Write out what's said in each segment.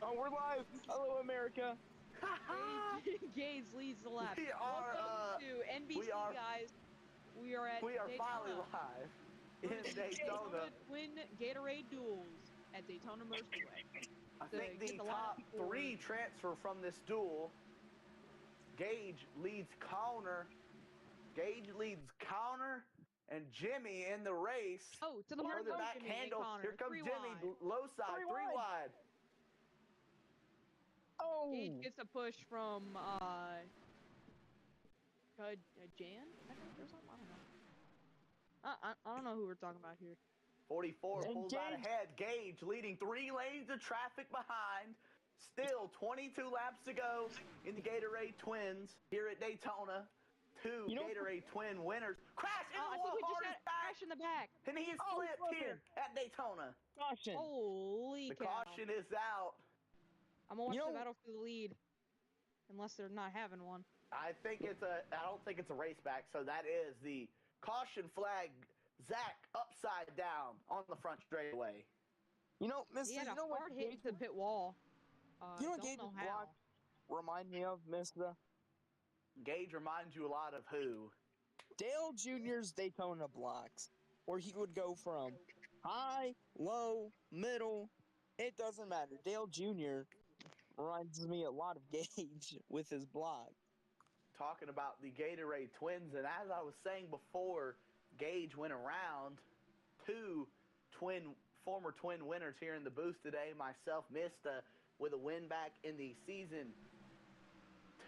Oh, we're live. Hello, America. Gage leads the lap. We are, Welcome to NBC, guys. We are at finally Daytona. live We're in at Daytona. Twin Gatorade duels at Daytona Motor Speedway. I think the top three transfer from this duel. Gage leads Connor. And Jimmy in the race. Oh, to the mark Further goes back Jimmy and handle. Connor. Here comes Jimmy, low side, three wide. Oh, Gage gets a push from Jan, I think, or something. I don't know. I don't know who we're talking about here. 44 pulls out Gage. ahead. Gage leading 3 lanes of traffic behind. Still 22 laps to go in the Gatorade Twins here at Daytona. Two Gatorade Twin winners. Crash into the wall, we just hard had a crash in the back. and he is flipped here at Daytona. Caution. Holy The cow. caution is out. I'm gonna watch the battle for the lead. Unless they're not having one. I don't think it's a race back, so that is the caution flag. Zach upside down on the front straightaway. You know, Mister. He had a hard hit into the pit wall. You know what Gage's block remind me of, Mister? Gage reminds you a lot of who? Dale Jr.'s Daytona blocks, where he would go from high, low, middle. It doesn't matter. Dale Jr. reminds me a lot of Gage with his block. Talking about the Gatorade Twins, and as I was saying before, Gage went around. Two former twin winners here in the booth today. Myself missed with a win back in the season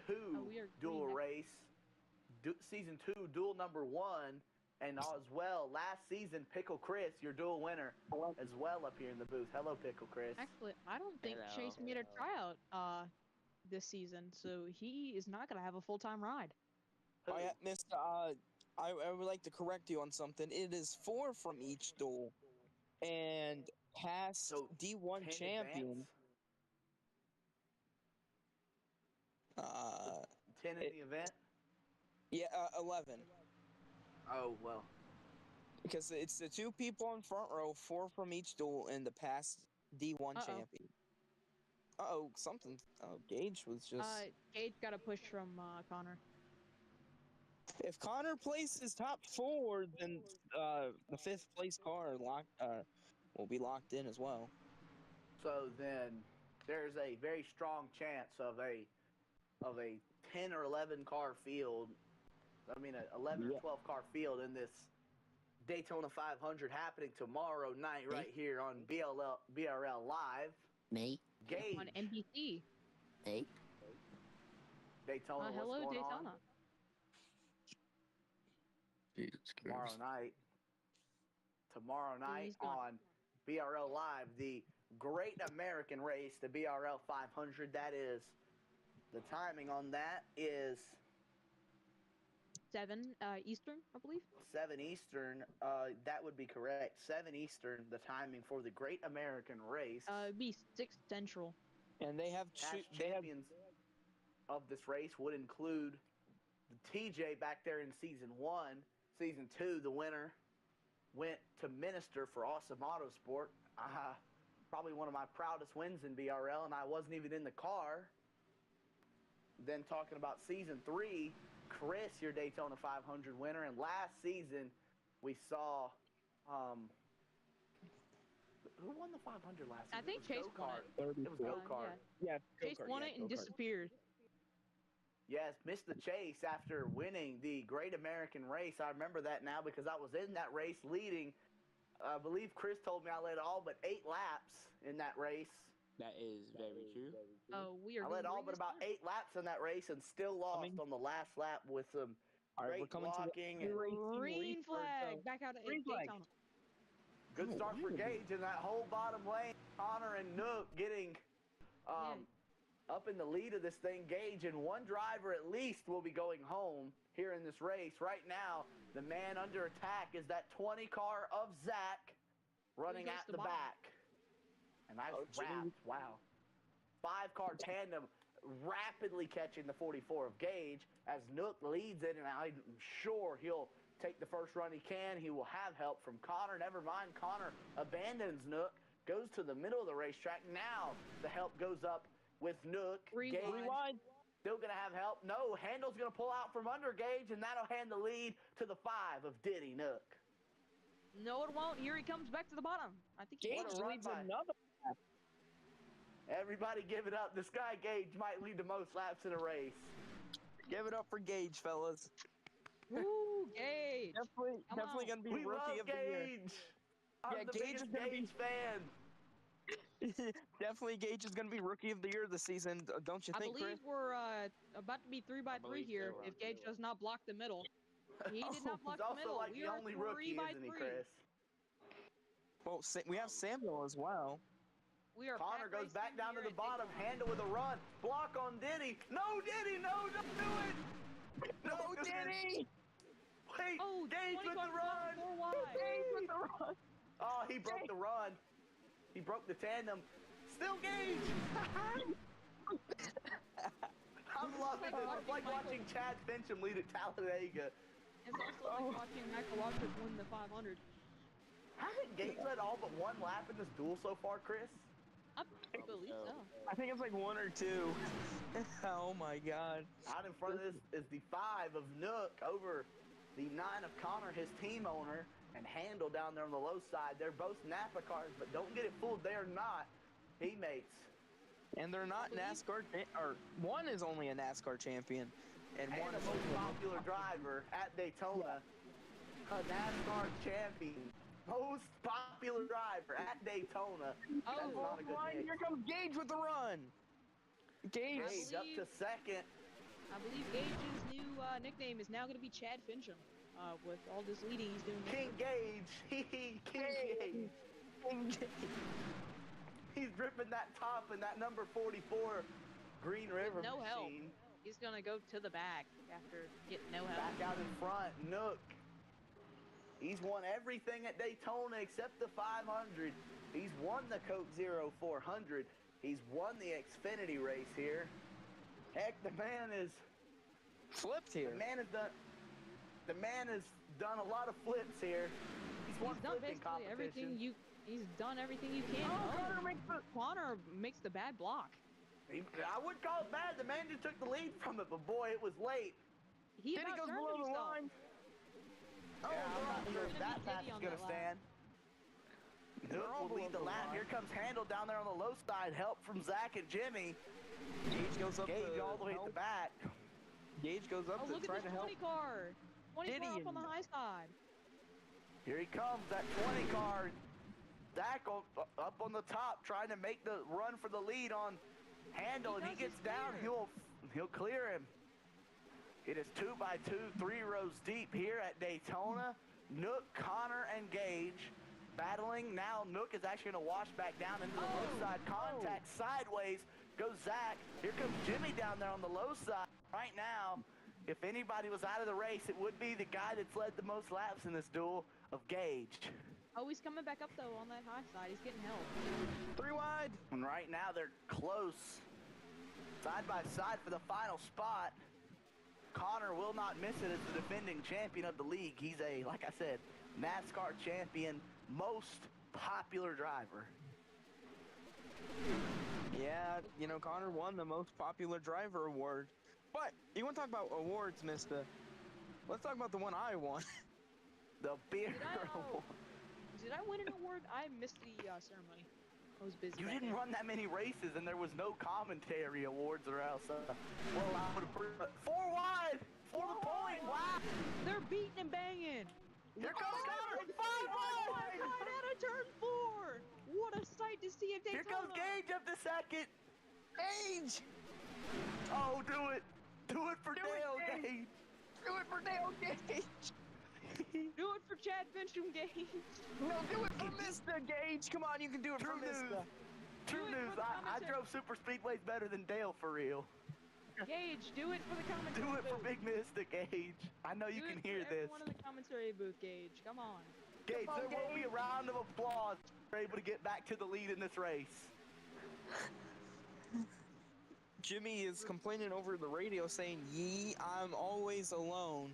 2 dual race. Season 2 duel number 1, and as well last season Pickle Chris, your dual winner as well up here in the booth. Hello, Pickle Chris. Actually, I don't think Chase made a tryout this season, so he is not going to have a full-time ride. Oh, yeah, Mister. I would like to correct you on something. It is 4 from each duel, and past D1 champion. 10 in the event. Yeah, 11. Oh well. Because it's the 2 people in front row, 4 from each duel, and the past D1 champion. Something. Oh, Gage was just. Gage got a push from Connor. If Connor places top 4, then the 5th place car will be locked in as well. So then there's a very strong chance of a 10 or 11 car field. I mean, an 11 or 12 car field in this Daytona 500 happening tomorrow night right here on BRL Live. Me? Gage. On NBC. Hey. Daytona, hello, what's going Daytona. on? Tomorrow night on BRL Live, the Great American Race, the BRL 500. That is, the timing on that is 7 Eastern, I believe. 7 Eastern. That would be correct. 7 Eastern, the timing for the Great American Race. It'd be 6 Central. And they have champions of this race would include the TJ back there in Season 1. Season 2, the winner went to Minister for Awesome Autosport. Probably one of my proudest wins in BRL, and I wasn't even in the car. Then talking about Season 3, Chris, your Daytona 500 winner, and last season we saw who won the 500 last season? I think Chase won it. It was go-kart. Yeah, Chase won it and disappeared. Yes, missed the chase after winning the Great American Race. I remember that now because I was in that race leading. I believe Chris told me I led all but 8 laps in that race. That is very true. Oh, we are. I led all but about 8 laps in that race and still lost on the last lap with some great blocking. Green flag back out of Daytona. Good start for Gage in that whole bottom lane. Connor and Nook getting up in the lead of this thing. Gage and one driver at least will be going home here in this race. Right now, the man under attack is that 20 car of Zach running at the back. And I've wrapped, wow. 5-car tandem rapidly catching the 44 of Gage as Nook leads it, and I'm sure he'll take the first run he can. He will have help from Connor. Never mind, Connor abandons Nook. goes to the middle of the racetrack. Now the help goes up with Nook. Gage Rewind. still going to have help. No, Handel's going to pull out from under Gage, and that'll hand the lead to the 5 of Diddy Nook. No, it won't. Here he comes back to the bottom. I think Gage leads another lap. Everybody give it up. This guy Gage might lead the most laps in a race. Give it up for Gage, fellas. Woo, Gage. Definitely going to be We Rookie love of the Year. Gage. I'm the Gage is biggest gonna be Gage fan. Definitely Gage is going to be Rookie of the Year this season, don't you think, I believe Chris? we're about to be 3x3 here if Gage does not block the middle. He did not block He's the middle. also like We the are only 3 rookie, by isn't he, 3. Chris? Well, we have Samuel as well. We are Connor pack goes back racing down to here the at bottom. Daytona. Handle with a run. Block on Diddy. No, Diddy. No, don't do it. No, do it. Diddy! Wait, Oh, Gage 20 with the run. 4 wide. Gage with the run. Oh, he broke the run. He broke the tandem. Still Gage. I'm loving this. It's like watching Chad Fincham lead at Talladega. It's also like watching Michael Waltrip win the 500. Hasn't Gage led all but one lap in this duel so far, Chris? I believe so. I think it's like 1 or 2. Oh my god. Out in front of this is the 5 of Nook over the 9 of Connor, his team owner, and Handel down there on the low side. They're both Napa cars, but don't get it fooled. They are not teammates. And they're not NASCAR, or one is only a NASCAR champion. And one the is most popular driver at Daytona, a NASCAR champion. Most popular driver at Daytona. Oh, That's not a good mix. Here comes Gage with the run. Gage. Gage up to second. I believe Gage's new nickname is now going to be Chad Fincham. With all this leading he's doing. King Gage. King Gage. He's dripping that top in that number 44 Green River no machine. help. He's going to go to the back after getting no help. Back out in front, Nook. He's won everything at Daytona except the 500. He's won the Coke Zero 400. He's won the Xfinity race here. Heck, the man is Flipped here. The man has done a lot of flips here. He's won done flipping basically everything competition. he's done everything you can. Connor makes the bad block. I wouldn't call it bad. The man just took the lead from it, but boy, it was late. He Diddy goes below the line. Yeah, I'm not sure if that pass is on going to that lap. stand. Nook will lead the lap. Here comes Handel down there on the low side. Help from Zach and Jimmy. Gage goes up Gage all the way at the back. Gage goes up Oh, to look try at to this help. 20 car. 20 car up on the high side. Here he comes, that 20 car. Zach up on the top, trying to make the run for the lead on Handel, and he gets down. He'll clear him. It is 2 by 2, 3 rows deep here at Daytona. Nook, Connor, and Gage battling. Now Nook is actually going to wash back down into the low side. Contact sideways goes Zach. Here comes Jimmy down there on the low side. Right now, if anybody was out of the race, it would be the guy that's led the most laps in this duel of Gage. Oh, he's coming back up, though, on that high side. He's getting help. 3 wide. And right now, they're close. Side by side for the final spot. Connor will not miss it as the defending champion of the league. He's a, like I said, NASCAR champion, most popular driver. Yeah, you know, Connor won the most popular driver award. But you want to talk about awards, mister? Let's talk about the one I won. The beer award. Did I win an award? I missed the ceremony. I was busy. You didn't run that many races, and there was no commentary awards or else. Well, I would have 4 wide for the point. Wow. They're beating and banging. Here comes Connor. 5 Right wide. out of turn 4. What a sight to see at Daytona. Here comes Gage up to second. Gage! Oh, do it. Do it for Dale, Gage. Do it for Dale Gage! Do it for Chad Fincham, Gage. No, do it for Mr. Gage! Come on, you can do it True for news. Mr. True Do it news. for the I commentary. drove super speedways better than Dale for real. Gage, do it for the commentary Do it for booth. Big Mister, Gage. I know you Do can it for hear this. everyone in the commentary booth, Gage. Come on. Gage, Come on, there will be a Gage. round of applause if we're able to get back to the lead in this race. Jimmy is complaining over the radio saying, "Yee, I'm always alone."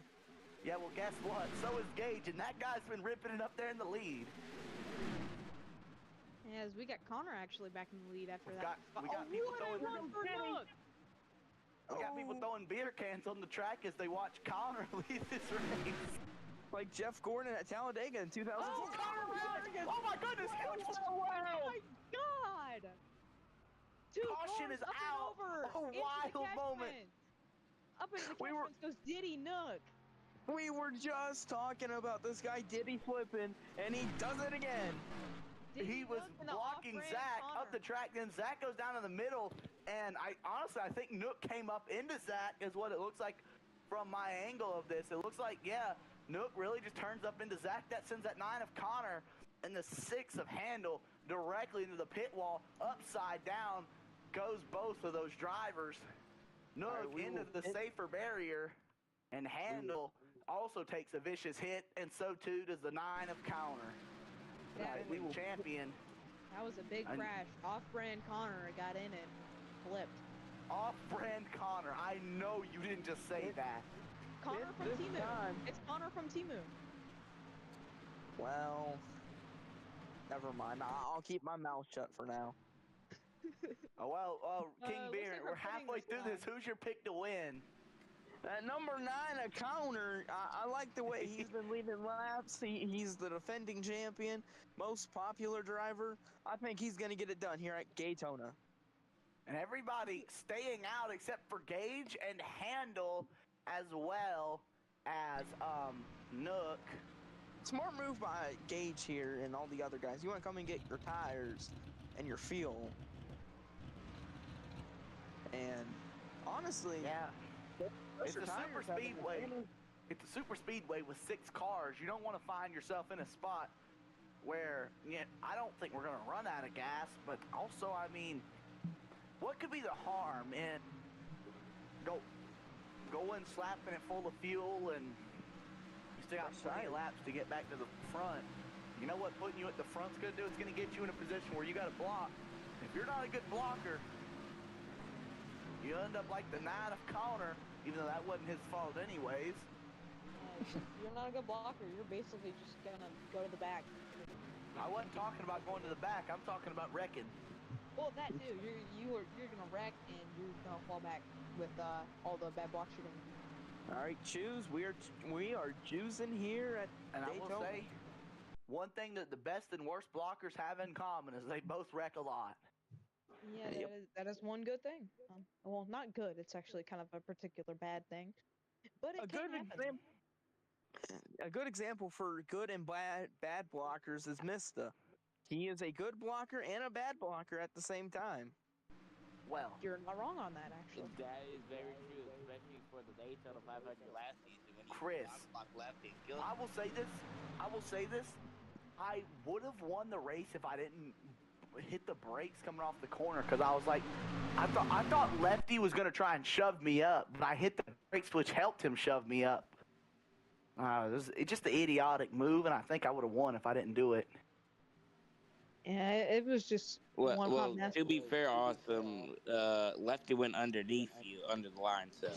Yeah, well, guess what? So is Gage, and that guy's been ripping it up there in the lead. Yes, we got Connor actually back in the lead after We that. got people what a throwing. run for Nook! We got people throwing beer cans on the track as they watch Connor lead this race. Like Jeff Gordon at Talladega in 2000. Oh, Oh my goodness! Oh my God! Two Caution cars is up out. and over. A into the wild catch moment. fence. Up into the We catch were- fence goes Diddy Nook. We were just talking about this guy Diddy flipping, and he does it again. He was Nook and the blocking off-ramp Zach Connor. up the track, then Zach goes down in the middle, and I think Nook came up into Zach is what it looks like from my angle of this. It looks like, yeah, Nook really just turns up into Zach. That sends that 9 of Connor and the 6 of Handel directly into the pit wall. Upside down goes both of those drivers. Nook into the safer barrier, and Handel also takes a vicious hit, and so too does the 9 of Connor. Defending champion. That was a big crash. Off-brand Connor got in it. Flipped. Off-brand Connor. I know you didn't just say that. Connor from Timu. It's Connor from Timu. Well, never mind. I'll keep my mouth shut for now. King Beer, we're halfway through this. Who's your pick to win? At number 9, a Connor. I like the way he's been leading laps. He's the defending champion, most popular driver. I think he's going to get it done here at Daytona. And everybody staying out except for Gage and Handel, as well as Nook. Smart move by Gage here and all the other guys. You want to come and get your tires and your fuel. And honestly, yeah, it's a super speedway. It's a super speedway with 6 cars. You don't want to find yourself in a spot where, I don't think we're going to run out of gas, but also, I mean, what could be the harm in going slapping it full of fuel, and you still got plenty of laps to get back to the front. You know what putting you at the front's going to do? It's going to get you in a position where you got to block. If you're not a good blocker, you end up like the 9 of Connor, even though that wasn't his fault anyways. You're not a good blocker. You're basically just going to go to the back. I wasn't talking about going to the back. I'm talking about wrecking. Well, that too. You're gonna wreck and you're gonna fall back with all the bad blocks you're gonna do. All right, choose. We are choosing here at Daytona. I will say, one thing that the best and worst blockers have in common is they both wreck a lot. Yeah, that is one good thing. Well, not good. It's actually kind of a particular bad thing, but it can happen. A good example for good and bad blockers is Mista. He is a good blocker and a bad blocker at the same time. Well, you're not wrong on that, actually. That is very true, especially for the Daytona 500 last season when he Chris, blocked left and killed. I will say this. I would have won the race if I didn't hit the brakes coming off the corner, because I was like, I thought Lefty was going to try and shove me up, but I hit the brakes, which helped him shove me up. It's just an idiotic move, and I think I would have won if I didn't do it. Yeah, it was just well, to be fair, Awesome, Lefty went underneath you, under the line, so.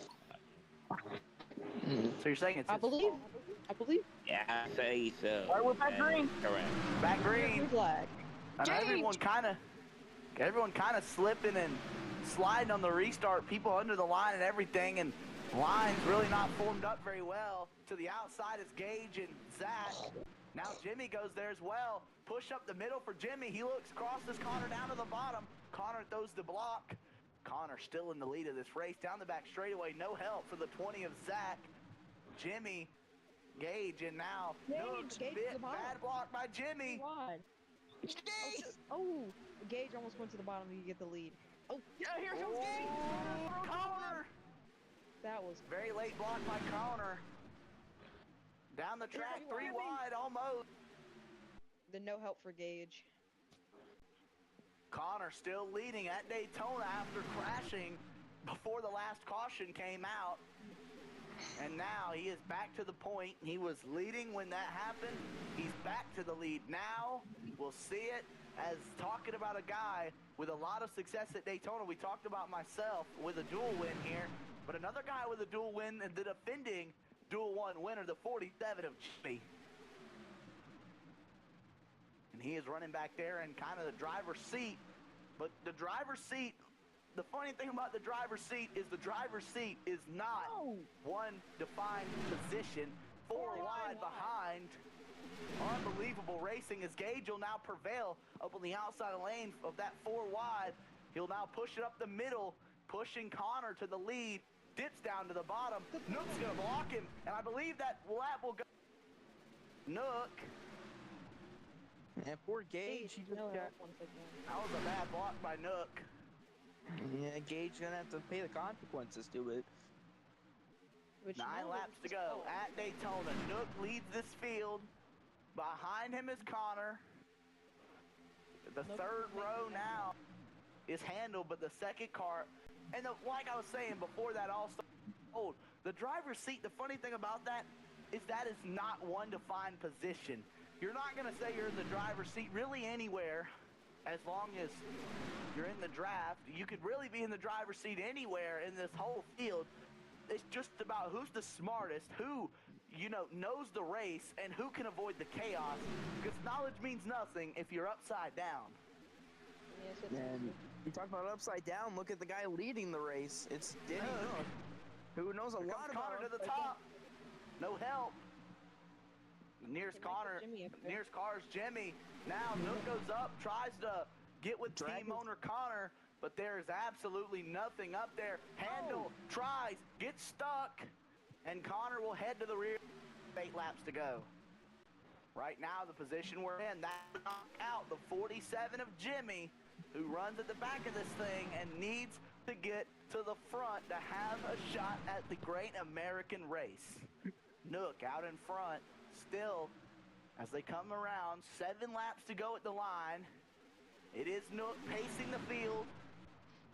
So you're saying it's I believe. Yeah, I say so. All right, we're back green. Correct. Back green. Flag. And everyone kind of slipping and sliding on the restart. People under the line and everything, and line's really not formed up very well. To the outside is Gage and Zach. Now Jimmy goes there as well. Push up the middle for Jimmy. He looks, crosses Connor down to the bottom. Connor throws the block. Connor still in the lead of this race. Down the back straightaway, no help for the 20 of Zach. Jimmy, Gage, and now bad block by Jimmy. Gage! Oh, Gage almost went to the bottom to get the lead. Oh, yeah, here comes Gage! Connor! That was very late block by Connor. Down the track, 3 wide almost. The no help for Gage. Connor still leading at Daytona after crashing before the last caution came out. And now he is back to the point. He was leading when that happened. He's back to the lead now. We'll see it as talking about a guy with a lot of success at Daytona. We talked about myself with a dual win here, but another guy with a dual win and the defending dual one winner, the 47 of Jimmy. And and he is running back there in kind of the driver's seat. But the driver's seat, the funny thing about the driver's seat is not one defined position. 4 wide behind. Unbelievable racing as Gage will now prevail up on the outside lane of that 4 wide. He'll now push it up the middle, pushing Connor to the lead. Dips down to the bottom. Nook's going to block him, and I believe that lap will go. Nook. And poor Gage, he just got... That was a bad block by Nook. Yeah, Gage gonna have to pay the consequences to it. 9 laps to go at Daytona. Nook leads this field. Behind him is Connor. The third row now is handled, but the second car, and like I was saying before that all started, the driver's seat, the funny thing about that is not one defined position. You're not going to say you're in the driver's seat really anywhere as long as you're in the draft. You could really be in the driver's seat anywhere in this whole field. It's just about who's the smartest, who, knows the race, and who can avoid the chaos. Because knowledge means nothing if you're upside down. Yes, and you talk about upside down, look at the guy leading the race. It's Denny Nook, who knows a lot about Connor to the top. No help. Nearest car is Jimmy. Now Nook goes up, tries to get with team owner Connor, but there is absolutely nothing up there. Handle, tries, gets stuck, and Connor will head to the rear. 8 laps to go. Right now, the position we're in, that knock out the 47 of Jimmy, who runs at the back of this thing and needs to get to the front to have a shot at the Great American Race. Nook out in front, still, as they come around, 7 laps to go at the line. It is Nook pacing the field,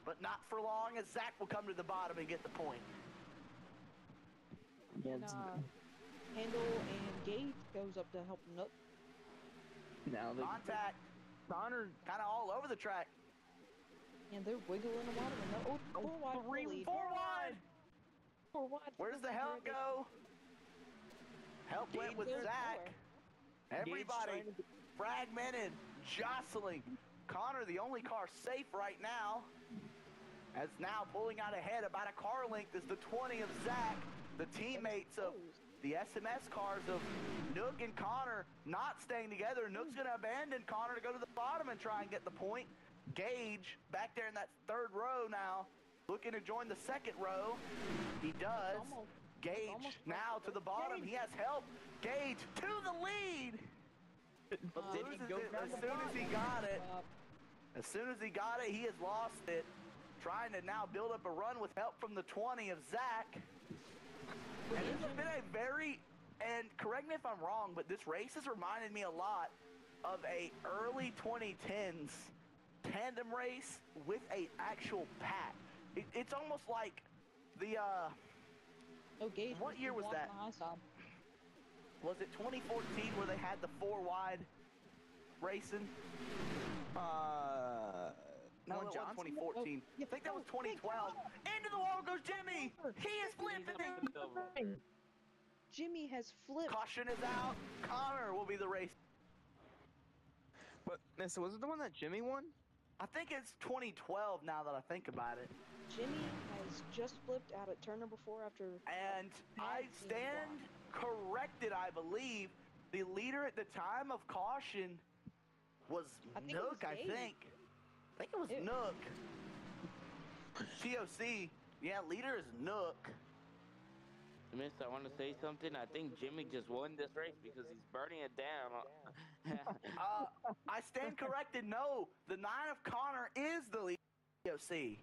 but not for long, as Zach will come to the bottom and get the point. And, Handle and Gage goes up to help Nook. Now the contact. Connor kind of all over the track. And they're wiggling a lot of them. 4 wide. 4 wide. 4 wide. Where's the help go? Help went with Zach. Everybody fragmented, jostling. Connor, the only car safe right now, as now pulling out ahead about a car length is the 20 of Zach. The teammates of the SMS cars of Nook and Connor not staying together. Nook's going to abandon Connor to go to the bottom and try and get the point. Gage back there in that 3rd row now, looking to join the 2nd row. He does. Gage now to the bottom. He has help. Gage to the lead. But loses it as soon as he got it. As soon as he got it, he has lost it. Trying to now build up a run with help from the 20 of Zach. And this has been a very, and correct me if I'm wrong, but this race has reminded me a lot of a early 2010s tandem race with a actual pack. It's almost like the, Gage, what year was that? Was it 2014 where they had the 4 wide racing? No, it was 2014. I think that was 2012. Into the wall goes Jimmy. He is flipping. Jimmy has flipped. Caution is out. Connor will be the race. But so was it the one that Jimmy won? I think it's 2012 now that I think about it. Jimmy has just flipped out at turn number 4 after. And I stand corrected, I believe. The leader at the time of caution was Nook, I think. I think it was Nook. TOC. Yeah, leader is Nook. Miss, I want to say something. I think Jimmy just won this race because he's burning it down. I stand corrected. No, the 9 of Connor is the leader. TOC.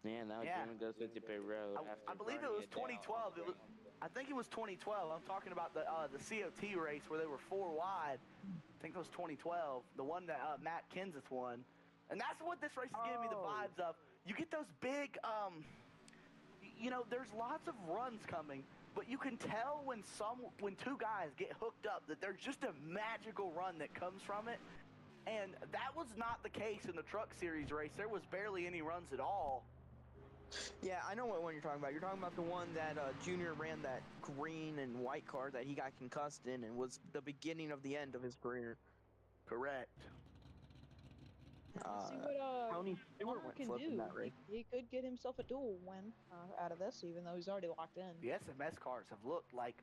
Yeah, now Jimmy goes into pit row. I believe it was 2012. I think it was 2012. I'm talking about the COT race where they were 4 wide. I think it was 2012. The one that Matt Kenseth won. And that's what this race is giving me the vibes of. You get those big, there's lots of runs coming, but you can tell when 2 guys get hooked up that there's just a magical run that comes from it. And that was not the case in the Truck Series race. There was barely any runs at all. Yeah, I know what one you're talking about. You're talking about the one that Junior ran that green and white car that he got concussed in and was the beginning of the end of his career. Correct. Let's see what Tony Stewart Connor went can flipping do. that race. He could get himself a duel win out of this, even though he's already locked in. The SMS cars have looked like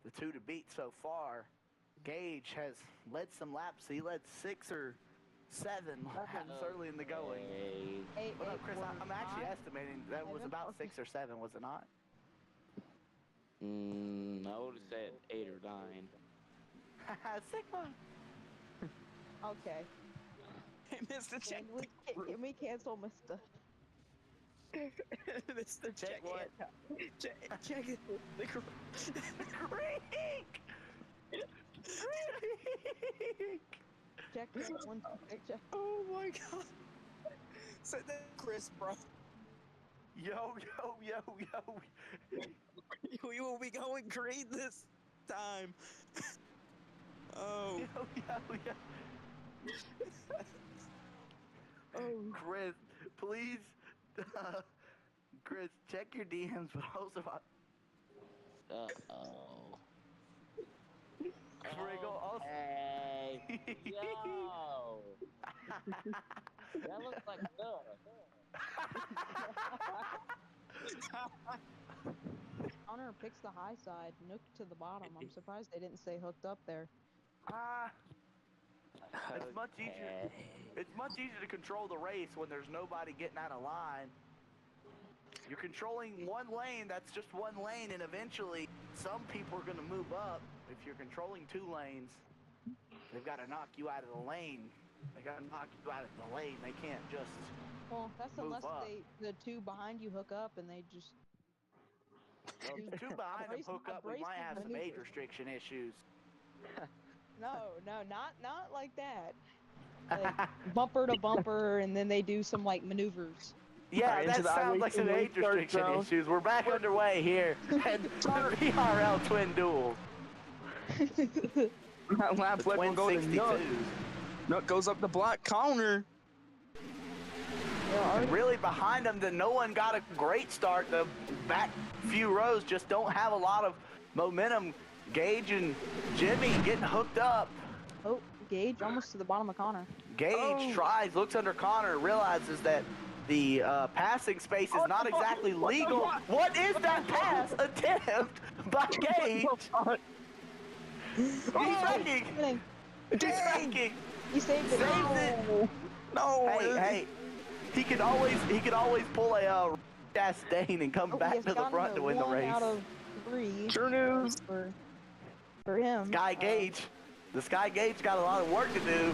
the two to beat so far. Gage has led some laps. He led 6 or 7 laps early in the going. But Chris, I'm actually estimating that was about 6 or 7, was it not? I would have said 8 or 9. Sigma. Okay. Hey, Mr. Check. Can we cancel Mr. Mr. Check what? Check it. The Creek! Check it. One, check. Oh my god. So that Chris, bro. Yo. We will be going green this time. Oh. Yo. Oh. Chris, please. Chris, check your DMs, but also Uh-oh. Sprinkle also. Hey, yo. That looks like Connor picks the high side, Nook to the bottom. I'm surprised they didn't stay hooked up there. It's much easier. It's much easier to control the race when there's nobody getting out of line. You're controlling one lane, that's just one lane, and eventually some people are going to move up. If you're controlling 2 lanes, they've got to knock you out of the lane. They got to knock you out of the lane. They can't just Well, that's move unless up. the 2 behind you hook up and they just. Well, if the 2 behind them hook up, we might have some age restriction issues. No, not like that. Like bumper to bumper, and then they do some like maneuvers. Yeah, Right, that into the sounds like some age restriction zone. issues. We're back underway here at the BRL Twin Duel. That lap The flip will Twin go to 62s. Nook. Nook goes up the block counter. And really behind them, no one got a great start. The back few rows just don't have a lot of momentum. Gage and Jimmy getting hooked up. Oh, Gage almost to the bottom of Connor. Gage tries, looks under Connor, realizes that the passing space is not exactly legal. What is that pass attempt by Gage? He's wrecking. He's wrecking. He saved it. Saved it. No. Hey. He could always pull a Chastain and come back to the front to win the race. Out of 3. True news. For him. Sky Gage. The Sky Gage got a lot of work to do.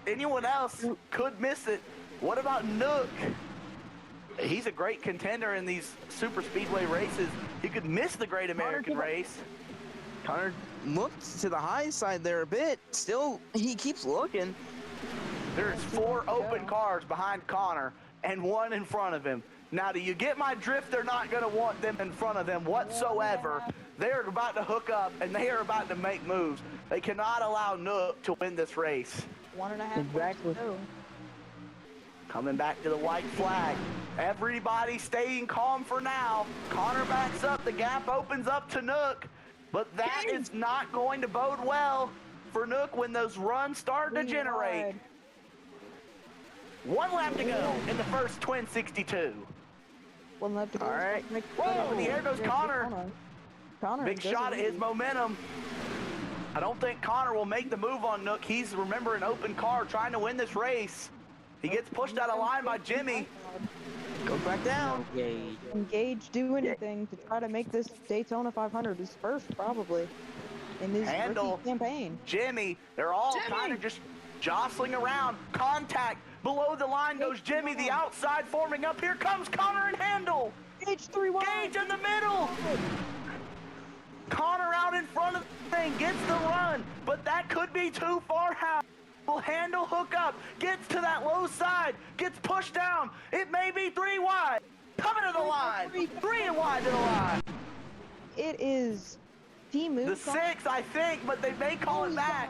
Anyone else could miss it. What about Nook? He's a great contender in these super speedway races. He could miss the Great American Race. Connor looked to the high side there a bit. Still, he keeps looking. There's 4 open cars behind Connor and 1 in front of him. Now, do you get my drift? They're not going to want them in front of them whatsoever. They're about to hook up, and they are about to make moves. They cannot allow Nook to win this race. 1.5 Exactly. Coming back to the white flag. Everybody staying calm for now. Connor backs up. The gap opens up to Nook. But that is not going to bode well for Nook when those runs start to generate. 1 lap to go in the first Twin 62. 1 lap to go. All right. Whoa, in the air goes Connor. Big shot at his momentum. I don't think Connor will make the move on Nook. He's, remember, an open car trying to win this race. He gets pushed out of line by Jimmy. Goes back down. Engage, do anything to try to make this Daytona 500 his first, probably, in his rookie campaign. Jimmy, they're all kind of just jostling around. Contact. Below the line goes Jimmy, the outside forming up. Here comes Connor and Handel. Gage 3-1. Gage in the middle. Connor out in front of the thing, gets the run, but that could be too far. How will Handel hook up, gets to that low side, gets pushed down. It may be 3 wide. Coming to the line. 3 wide to the line. It is T-Move. The 6, I think, but they may call it back.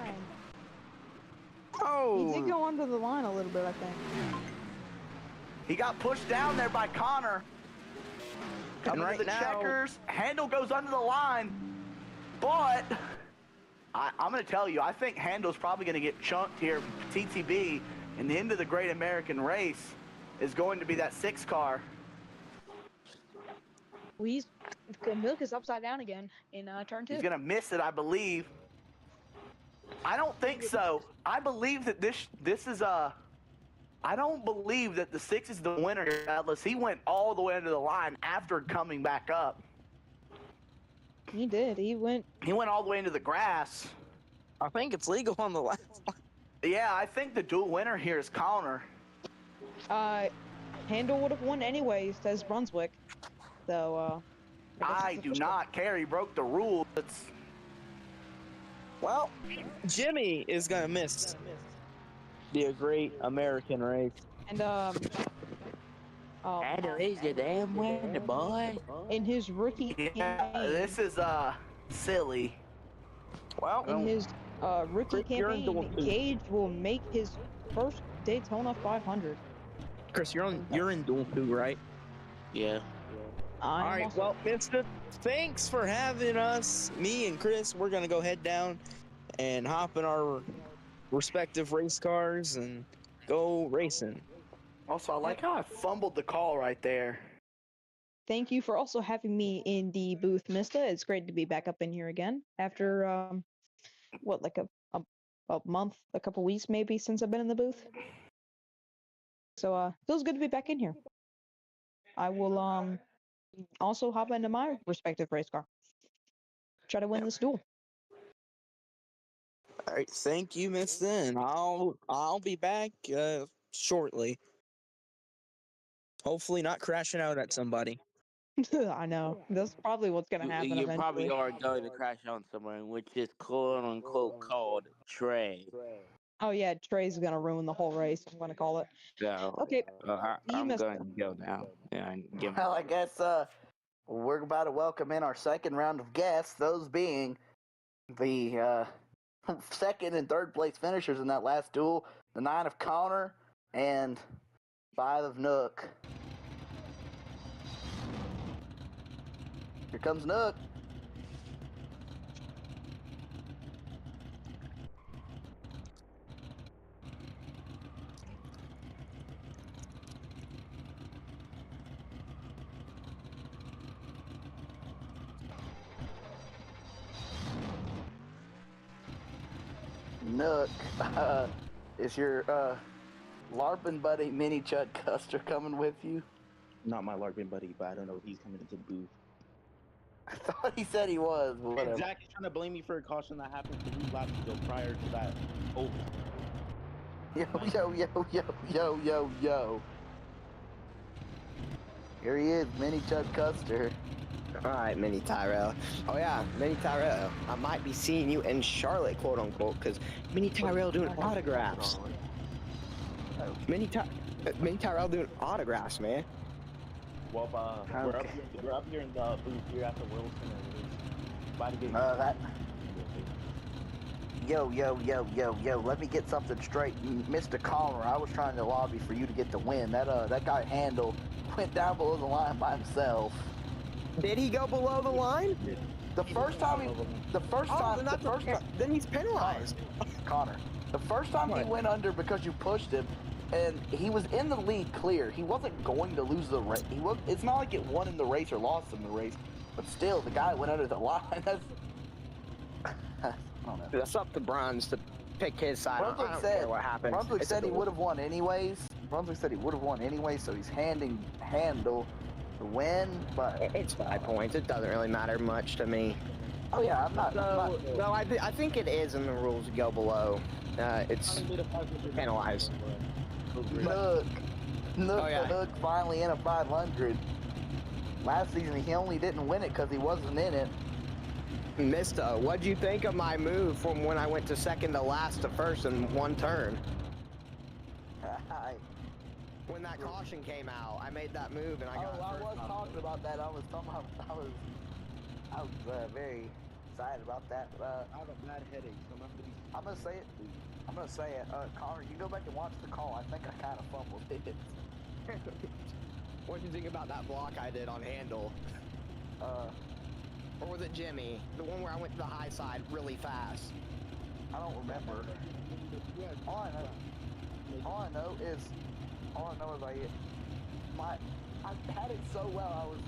Oh. He did go under the line a little bit, I think. He got pushed down there by Connor. Coming to the checkers. Handel goes under the line, but I'm going to tell you, I think Handel's probably going to get chunked here. TTB, and the end of the Great American Race is going to be that 6 car. Milk is upside down again in turn 2. He's going to miss it, I believe. I don't think so. I believe that this is a. I don't believe that the 6 is the winner, Atlas. He went all the way into the line after coming back up. He did. He went all the way into the grass. I think it's legal on the last line. Yeah, I think the dual winner here is Connor. Handel would have won anyway, says Brunswick. So, I do not care. He broke the rules. Well, Jimmy is gonna miss. Be a great American race. And Handle is your damn winner, boy. in his rookie campaign, this is silly. Well, in his rookie Chris, you're in campaign, dual 2. Gage will make his first Daytona 500. Chris, you're in dual 2, right? Yeah. All right. Well, Mister, thanks for having us. Me and Chris, we're gonna go head down and hop in our respective race cars and go racing. Also, I like how I fumbled the call right there. Thank you for also having me in the booth, Mista. It's great to be back up in here again after like a month, a couple weeks maybe since I've been in the booth. So feels good to be back in here. I will also hop into my respective race car. Try to win this duel. All right. Thank you, Mister. And I'll be back shortly. Hopefully, not crashing out at somebody. I know. That's probably what's gonna happen You eventually. probably are going to crash on someone, which is quote unquote called Trey. Oh yeah, Trey's gonna ruin the whole race. I'm gonna call it. So, Okay. I'm going to go now. Yeah, Well, I guess we're about to welcome in our second round of guests. Those being the second and third place finishers in that last duel, the 9 of Connor and 5 of Nook. Here comes Nook. Nook, is your LARPing buddy Mini Chud Custer coming with you? Not my LARPing buddy, but I don't know if he's coming into the booth. I thought he said he was. But whatever. Zach is trying to blame me for a caution that happened 3 laps ago prior to that. Oh. Yo. Here he is, Mini Chud Custer. Alright, Mini Tyrell. Oh yeah, Mini Tyrell. I might be seeing you in Charlotte, quote unquote, because Mini Tyrell doing autographs. Mini Tyrell doing autographs, man. Well, we're up here in the booth here at the Wilson and about to get Yo, let me get something straight. Mr. Connor, I was trying to lobby for you to get the win. That guy Handel went down below the line by himself. Did he go below the line? The first time, then he's penalized. Connor, the first time he went under because you pushed him, and he was in the lead clear. He wasn't going to lose the race. It's not like it won him the race or lost him the race, but still, the guy went under the line. I don't know. That's up to Bronze to pick his side. I don't care what happens. Brunswick said he would have won anyways. So he's handing Handel the win, but it's 5 points. It doesn't really matter much to me. Oh yeah, I'm not. No, I think it is in the rules to go below. It's penalized. Nook finally in a 500. Last season he only didn't win it because he wasn't in it. Mista, what'd you think of my move from when I went to second to last to first in one turn? When that caution came out, I made that move and I got I was talking about that. I was very excited about that. But, I have a bad headache, so I'm gonna say it. Connor, you go back and watch the call. I think I kind of fumbled it. What do you think about that block I did on Handel? Or was it Jimmy? The one where I went to the high side really fast. I don't remember. All I know is I had it so well. I was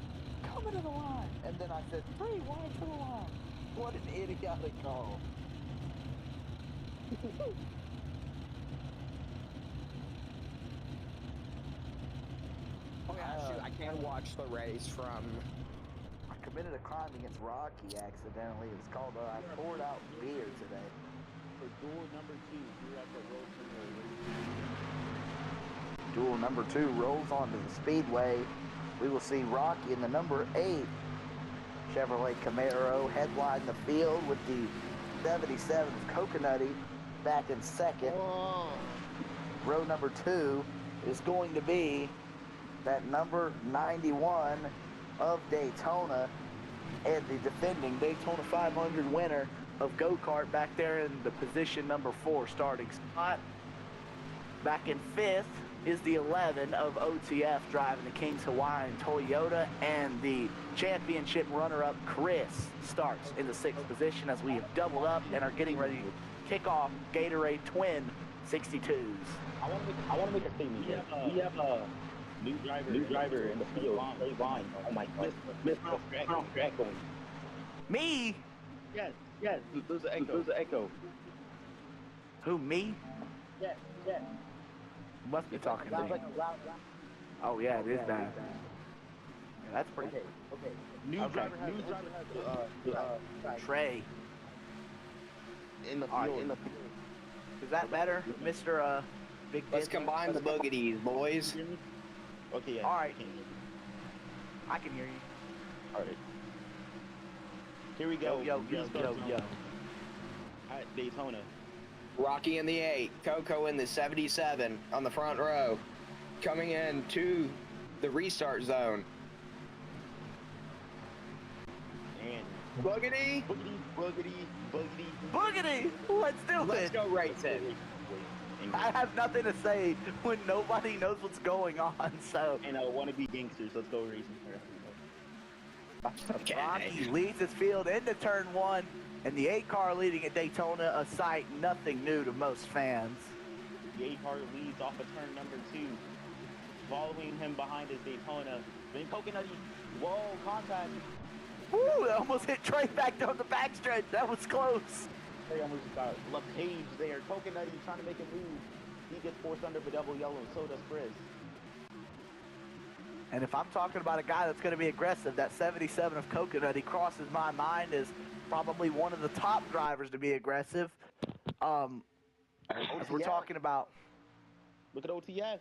coming to the line, and then I said 3 wide to the line. What an idiotic call. Oh yeah, shoot, I can watch the race from... I committed a crime against Rocky accidentally. It was called I poured out beer today. For duel number 2, you're at the road Duel number 2 rolls onto the speedway. We will see Rocky in the number 8 Chevrolet Camaro headline the field with the 77 of Coconutty back in second. Oh. Row number 2 is going to be that number 91 of Daytona and the defending Daytona 500 winner of go-kart back there in the position number 4 starting spot. Back in 5th is the 11 of OTF driving the King's Hawaiian Toyota, and the championship runner-up Chris starts in the 6th position as we have doubled up and are getting ready to kick off Gatorade Twin 62s. I want to make a statement here. We have a new driver in the field. Straight line. Oh my God. Mr. Echo. Me? Yes. There's an echo. Who, me? Yes. You must be talking to me. Like loud. Oh yeah, it is bad. Yeah, that's pretty. Okay. New driver has Trey. in the Right, field. Is that better, Mr. Big Let's Dick? combine the boogities, boys. Okay, yeah. All right. I I can hear you. All right. Here we go. Yo. At Daytona. Rocky in the 8, Coco in the 77 on the front row. Coming in to the restart zone. And Boogity! Boogity! Let's do Let's it! go racing. I have nothing to say when nobody knows what's going on, so... And I want to be gangsters. Let's go racing. Okay. Rocky leads his field into turn 1, and the 8 car leading at Daytona, a sight nothing new to most fans. The 8 car leads off of turn number 2. Following him behind is Daytona. Then Coconutty. Whoa, contact. Woo! It almost hit Trey back down the backstretch. That was close. They almost got LePage there. Coconutty trying to make a move. He gets forced under for double yellow. So does Chris. And if I'm talking about a guy that's going to be aggressive, that 77 of Coconut, he crosses my mind as probably one of the top drivers to be aggressive. As we're talking about Look at OTF.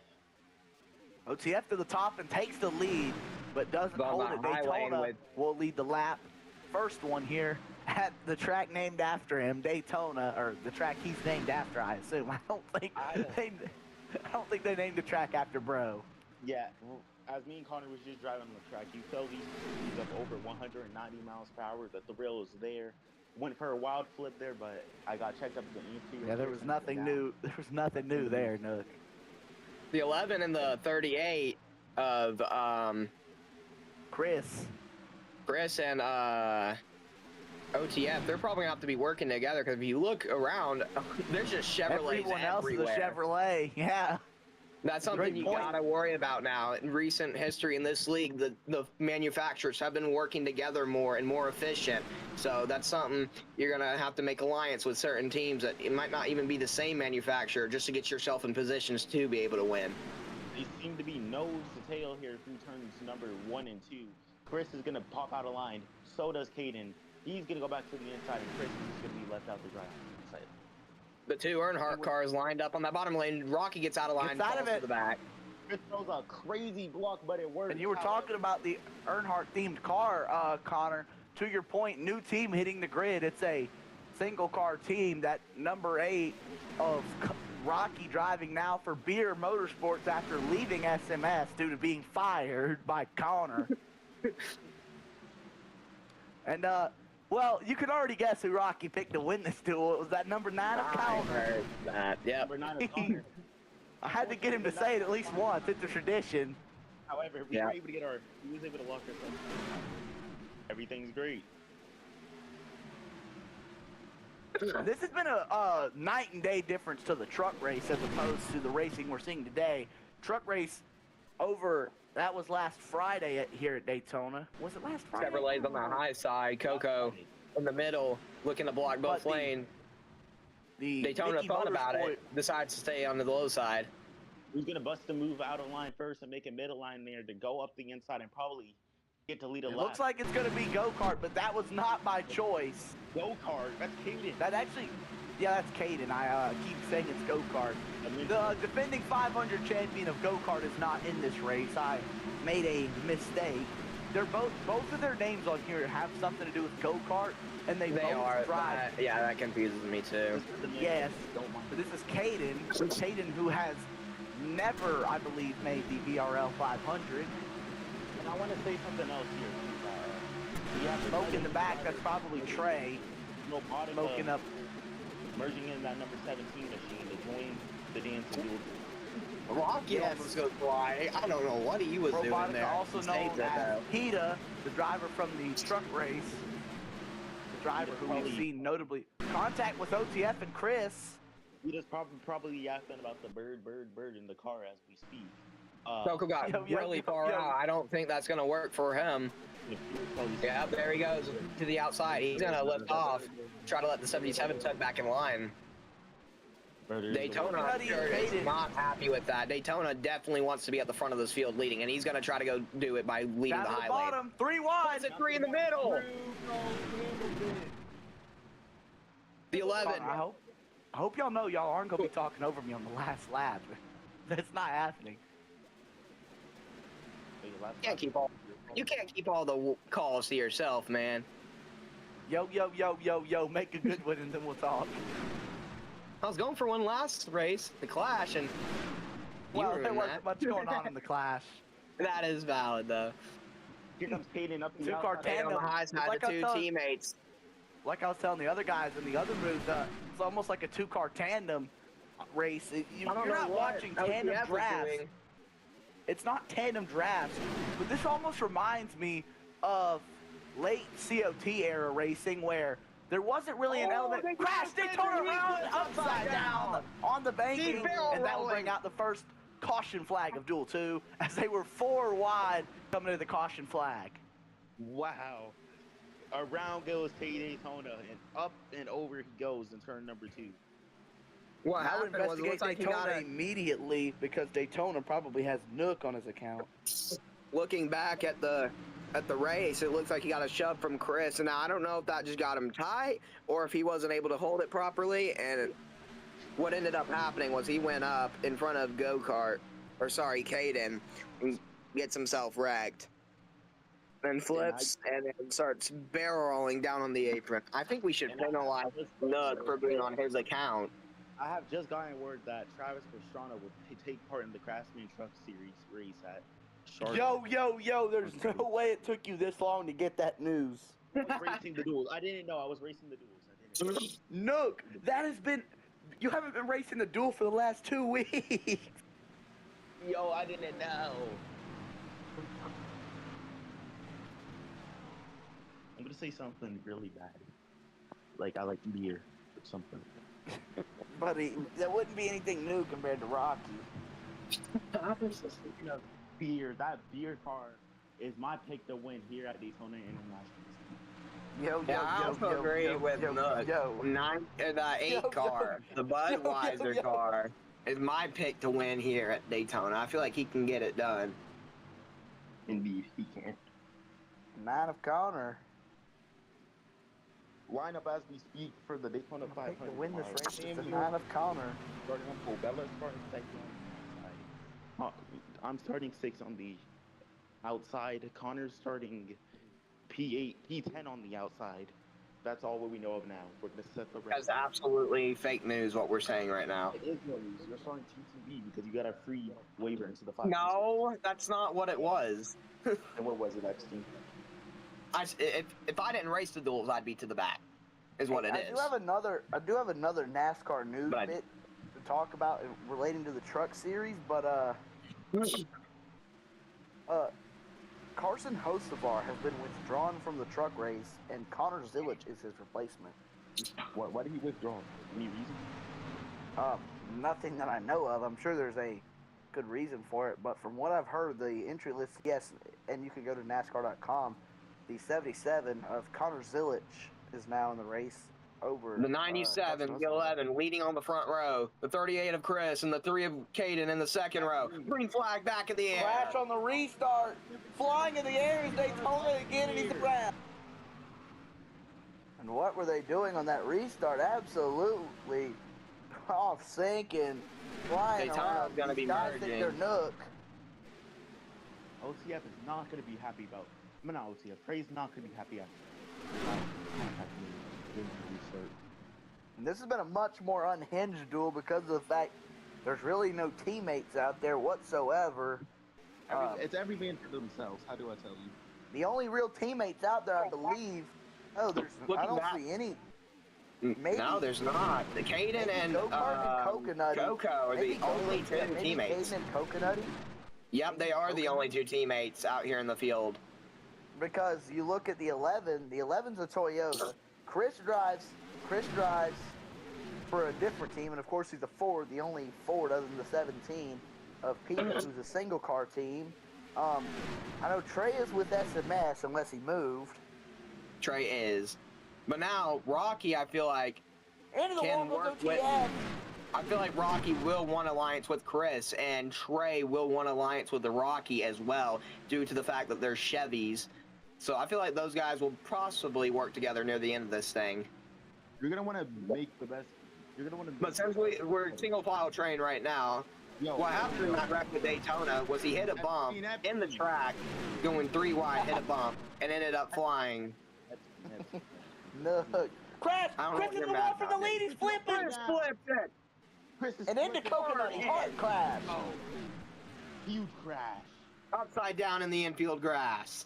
OTF to the top and takes the lead, but doesn't On hold the it. highway Daytona with- will lead the lap. First one here at the track named after him, Daytona, or the track he's named after, I assume. I don't think they named the track after Bro. Yeah. As me and Connor was just driving on the track, you felt these speeds of over 190 miles per hour. The thrill was there. Went for a wild flip there, but I got checked up at the EMT. Yeah, there was nothing new. There was nothing new there, Nook. The 11 and the 38 of Chris. and OTF, they're probably gonna have to be working together, because if you look around, there's just Chevrolets Everyone else is everywhere. a Chevrolet. Yeah. That's something Great you point. gotta worry about now. In recent history in this league, the manufacturers have been working together more and more efficient. So that's something you're gonna have to make alliance with certain teams that it might not even be the same manufacturer, just to get yourself in positions to be able to win. They seem to be nose to tail here through turns number 1 and 2. Chris is gonna pop out of line. So does Caden. He's gonna go back to the inside, and Chris is gonna be left out to dry on the inside. The 2 Earnhardt cars lined up on that bottom lane. Rocky gets out of line, Gets out falls of it. to the back. Chris throws a crazy block, but it works. And you were talking about the Earnhardt-themed car, Connor. To your point, new team hitting the grid. It's a single-car team. That number 8 of Rocky driving now for Beer Motorsports after leaving SMS due to being fired by Connor. And, well, you can already guess who Rocky picked to win this duel. It was that number 9 of I Connor. heard that. Yep. Number 9 of Connor. I had to get him to say it at least once. It's a tradition. However, we were able to get he was able to lock us up. Everything's great. This has been a night and day difference to the truck race as opposed to the racing we're seeing today. Truck race that was last Friday here at Daytona. Was it last Friday? Chevrolet's on the high side, Coco in the middle, looking to block both lanes. Daytona Mickey thought about Motorsport- it, decides to stay on the low side. He's gonna bust the move out of line first and make a middle line there to go up the inside and probably get to lead a It lap. looks like it's going to be go-kart, but that was not by choice. Go-kart. That's Caden. That actually, yeah, that's Caden. I keep saying it's go-kart. The defending 500 champion of go-kart is not in this race. I made a mistake. They're both of their names on here have something to do with go-kart, and they both drive. Yeah, that confuses me too. Yes, but this is Caden. Caden, who has never, I believe, made the BRL 500. And I want to say something else here. Smoke in the back, that's probably Trey. Smoking up. Merging in that number 17 machine to join the dance duel. Rocky almost goes fly. I don't know what he was doing there. Also known as Hita, the driver from the truck race. The driver who we've seen notably contact with OTF and Chris. He just probably yapping about the bird in the car as we speak. Coco got really far out. I don't think that's going to work for him. Yeah, there he goes to the outside. He's going to lift off, try to let the 77 tug back in line. Daytona is not happy with that. Daytona definitely wants to be at the front of this field leading, and he's going to try to go do it by leading the high lane. 3 wide. It's a 3 in the middle. The 11. I hope y'all know y'all aren't going to be talking over me on the last lap. That's not happening. You can't keep all the calls to yourself, man. Yo, make a good one and then we'll talk. I was going for one last race, the Clash, and well, there wasn't much going on in the Clash. That is valid, though. Here comes Caden up the two-car tandem. On the high side, like the two teammates. Like I was telling the other guys in the other booth, it's almost like a 2-car tandem race. You're not watching tandem drafts. It's not tandem drafts, but this almost reminds me of late COT era racing where there wasn't really an element. Crash Daytona around upside down on the banking, and that will bring out the first caution flag of Duel 2 as they were 4 wide coming to the caution flag. Wow. Around goes Daytona, and up and over he goes in turn number 2. What happened was it looks like Daytona immediately because Daytona probably has Nook on his account. Looking back at the race, it looks like he got a shove from Chris, and now I don't know if that just got him tight or if he wasn't able to hold it properly. And what ended up happening was he went up in front of Caden, and gets himself wrecked. Then flips and then starts barrel rolling down on the apron. I think we should penalize Nook for being on his account. I have just gotten word that Travis Pastrana will take part in the Craftsman Truck Series race at Charlotte. Yo, there's no way it took you this long to get that news. I was racing the duels. I didn't know I was racing the duels. Nook, you haven't been racing the duel for the last 2 weeks. Yo, I didn't know. I'm gonna say something really bad. Like I like beer or something. Buddy, that wouldn't be anything new compared to Rocky. Speaking of beer, that beer car is my pick to win here at Daytona International. I also agree with Nook. The 8 car, the Budweiser car, is my pick to win here at Daytona. I feel like he can get it done. Indeed, he can. 9 of Connor. Line up as we speak for the Daytona 500. To win this race, it's a 9 of Connor. Starting on pole. Bella's starting second on the side. I'm starting 6 on the outside. Connor's starting P8, P10 on the outside. That's all what we know of now. We're going to set the record. That's absolutely fake news, what we're saying right now. It is no news. You're starting TTB because you got a free waiver into the 500. No, that's not what it was. And what was it, Epstein? If I didn't race the duels, I'd be to the back, is what it is. I do have another NASCAR news bit to talk about relating to the truck series, but Carson Hocevar has been withdrawn from the truck race, and Connor Zilic is his replacement. Why did he withdraw? Any reason? Nothing that I know of. I'm sure there's a good reason for it, but from what I've heard, the entry list, yes, and you can go to NASCAR.com. The 77 of Connor Zilic is now in the race over The 97, Carson the Russell. 11 leading on the front row. The 38 of Chris and the 3 of Caden in the second row. Green flag back in the air. Crash on the restart. Flying in the air is Daytona again, and he's around. And what were they doing on that restart? Absolutely off sync and flying Daytona's around. gonna These be guys think merging. they're Nook. OCF is not going to be happy about. I mean, not OCF. Trey's not going to be happy after. Restart. And this has been a much more unhinged duel because of the fact there's really no teammates out there whatsoever. It's every man for themselves. How do I tell you? The only real teammates out there, I believe. Oh, I don't see any. Maybe, No, there's not. The Caden and Coconutty. Coco are the only two teammates. Caden and Coconutty. Yep, they are the only two teammates out here in the field. Because you look at the 11. The 11's a Toyota. Chris drives for a different team, and of course he's a Ford, the only Ford other than the 17 of Pete, who's a single car team. I know Trey is with SMS unless he moved. Trey is. But now, Rocky, I feel like, Into the can wall work goes with... OTF. I feel like Rocky will want alliance with Chris, and Trey will want alliance with the Rocky as well, due to the fact that they're Chevys. So I feel like those guys will possibly work together near the end of this thing. You're gonna want to make the best. You're gonna want to. But since we're single file train right now, what happened in that wreck with Daytona was he hit a bump in the track, going 3 wide, hit a bump, and ended up flying. No. Crash! I don't know Chris what in you're the mad wall from the about. lead, he's flipping! Chris flipped it! Chris is And into Coconutty, hard crash! Oh, huge crash. Upside down in the infield grass.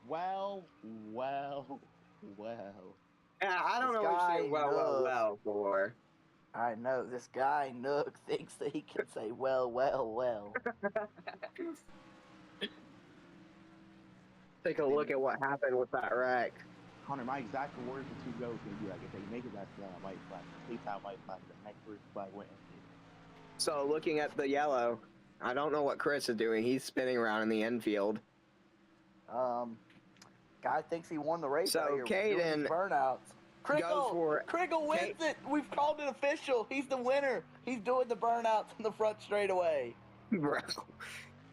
Well. Yeah, I don't This know what guy you're saying well for. I know, this guy, Nook, thinks that he can say well. Take a look at what happened with that wreck. Connor, my exact words to go is gonna be like, if they make it, that's that white flag. Take that white flag. The next first flag went in. So looking at the yellow, I don't know what Chris is doing. He's spinning around in the infield. Guy thinks he won the race So out here Caden doing his burnouts. Kriggle wins it! We've called it official! He's the winner! He's doing the burnouts in the front straightaway. Bro.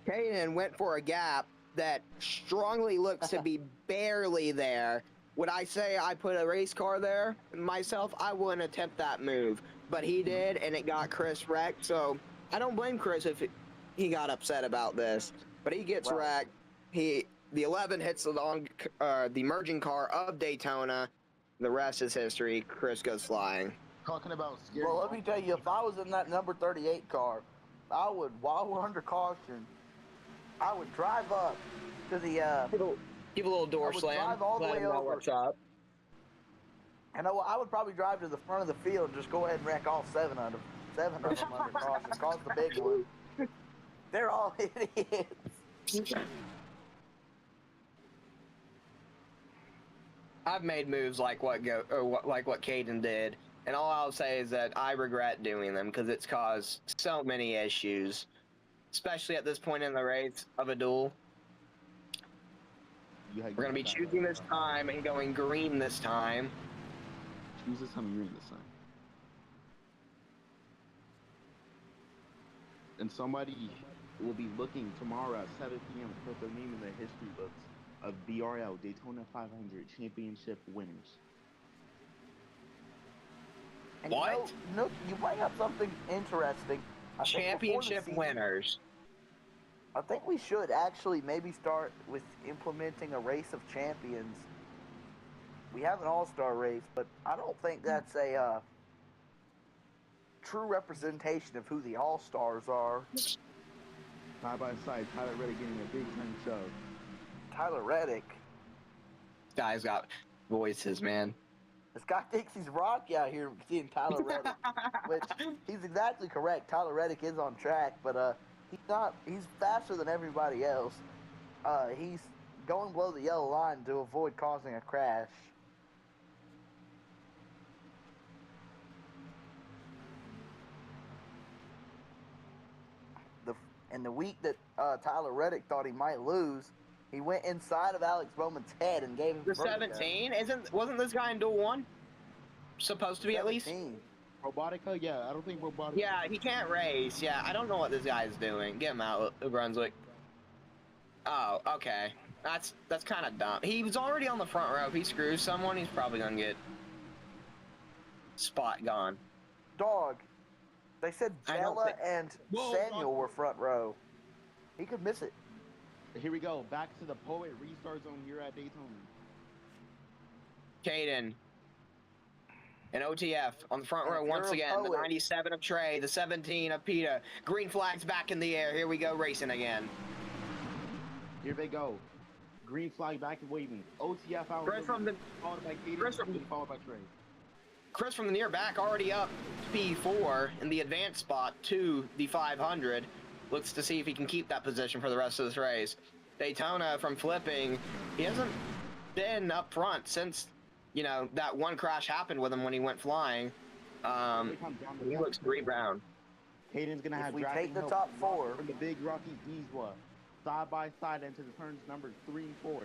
Caden went for a gap that strongly looks to be barely there. Would I say I put a race car there myself? I wouldn't attempt that move. But he did, and it got Chris wrecked. So I don't blame Chris if he got upset about this. But he gets wrecked. The 11 hits the merging car of Daytona. The rest is history. Chris goes flying. Talking about scary. Well, let me tell you, if I was in that number 38 car, I would, while we're under caution, I would drive up to the Give a little door slam. Drive all the Let way him know over. what's up. And I would probably drive to the front of the field and just go ahead and wreck all 7 of them. 7 of them under caution. Cause the big one. They're all idiots. I've made moves like what Caden did, and all I'll say is that I regret doing them because it's caused so many issues, especially at this point in the race of a duel. We're going to be choosing this time and going green this time. Choose this time, green this time. And somebody will be looking tomorrow at 7 p.m. to put their name in the history books of BRL Daytona 500 championship winners. And what? You bring up something interesting. Championship winners. I think we should actually maybe start with implementing a race of champions. We have an all-star race, but I don't think that's a true representation of who the all-stars are. Side by side, Tyler Reddick getting a big time show. Tyler Reddick. Guy's got voices, man. This guy thinks he's Rocky out here seeing Tyler Reddick, which he's exactly correct. Tyler Reddick is on track, but he's not. He's faster than everybody else. He's going below the yellow line to avoid causing a crash. And the week that Tyler Reddick thought he might lose, he went inside of Alex Bowman's head and gave him The vertigo. 17 wasn't this guy in duel 1? Supposed to be at least. 17. Robotica? Yeah, I don't think Robotica. Yeah, he can't race. Yeah, I don't know what this guy's doing. Get him out, Brunswick. Oh, okay. That's kind of dumb. He was already on the front row. If he screws someone, he's probably gonna get spot gone. Dog. They said I don't Jella think- and Samuel were front row. He could miss it. Here we go. Back to the Poet restart zone here at Daytona. Caden. And OTF on the front And row if you're once a again. The poet- 97 of Trey, the 17 of Peta. Green flags back in the air. Here we go, racing again. Here they go. Green flag back and waving. OTF out. Chris from the followed by Katie, Chris from- followed by Trey. Chris from the near back already up P4 in the advanced spot to the 500. Looks to see if he can keep that position for the rest of this race. Daytona from flipping. He hasn't been up front since, you know, that one crash happened with him when he went flying. He looks great brown. Hayden's gonna If have we drafting take the help top 4, from the big Rocky Dieswa, side by side into the turns number 3 and 4.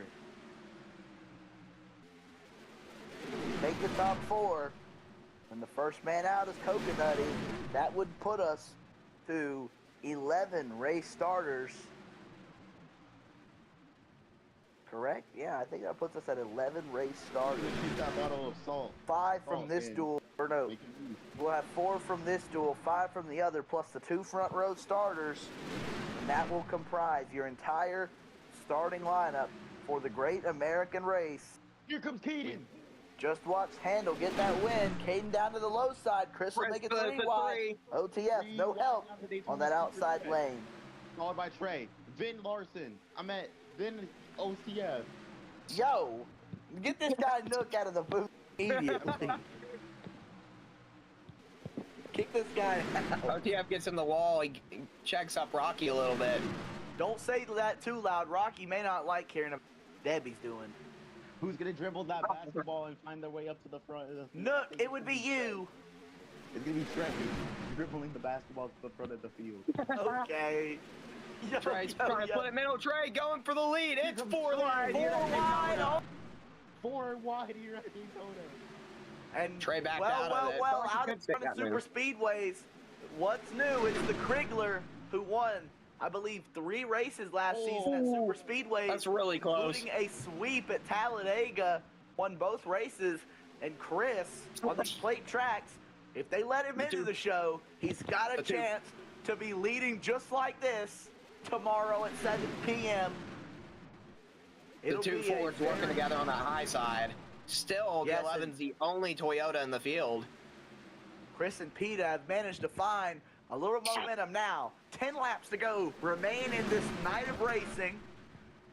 take the top 4, and the first man out is Coconutty, that would put us to 11 race starters. Correct? Yeah, I think that puts us at 11 race starters. Use that bottle of salt. 5 from Salt, this man. duel, or no, Make it move. we'll have 4 from this duel, 5 from the other, plus the 2 front row starters, and that will comprise your entire starting lineup for the Great American Race. Here comes Kaden. Just watch Handle get that win. Caden down to the low side. Chris will make it 3 wide. OTF, no help on that outside lane. Followed by Trey. Vin Larson. I'm at Vin OCF. Yo, get this guy Nook out of the booth immediately. Kick this guy out. OTF gets in the wall. He checks up Rocky a little bit. Don't say that too loud. Rocky may not like hearing what Debbie's doing. Who's gonna dribble that basketball and find their way up to the front of the field? Nook, it would be you. It's gonna be Trey dribbling the basketball to the front of the field. Okay. Yo, Trey's yo, trying to yo. put it middle. Trey going for the lead. It's comes 4 wide. 4 here at wide. Daytona. Oh. 4 wide here at Daytona. And Trey backed well, out of well, it. well, Felt like he out could of stick front that super move. speedways, what's new? It's the Krigler who won, I believe, 3 races last season at super speedways. That's really close. Including a sweep at Talladega, won both races. And Chris, on these plate tracks, if they let him into the show, he's got a chance to be leading just like this tomorrow at 7 p.m. The It'll two be a Fords working very- together on that high side. Still, Yes, the 11's the only Toyota in the field. Chris and Peta have managed to find a little momentum now. 10 laps to go. Remain in this night of racing.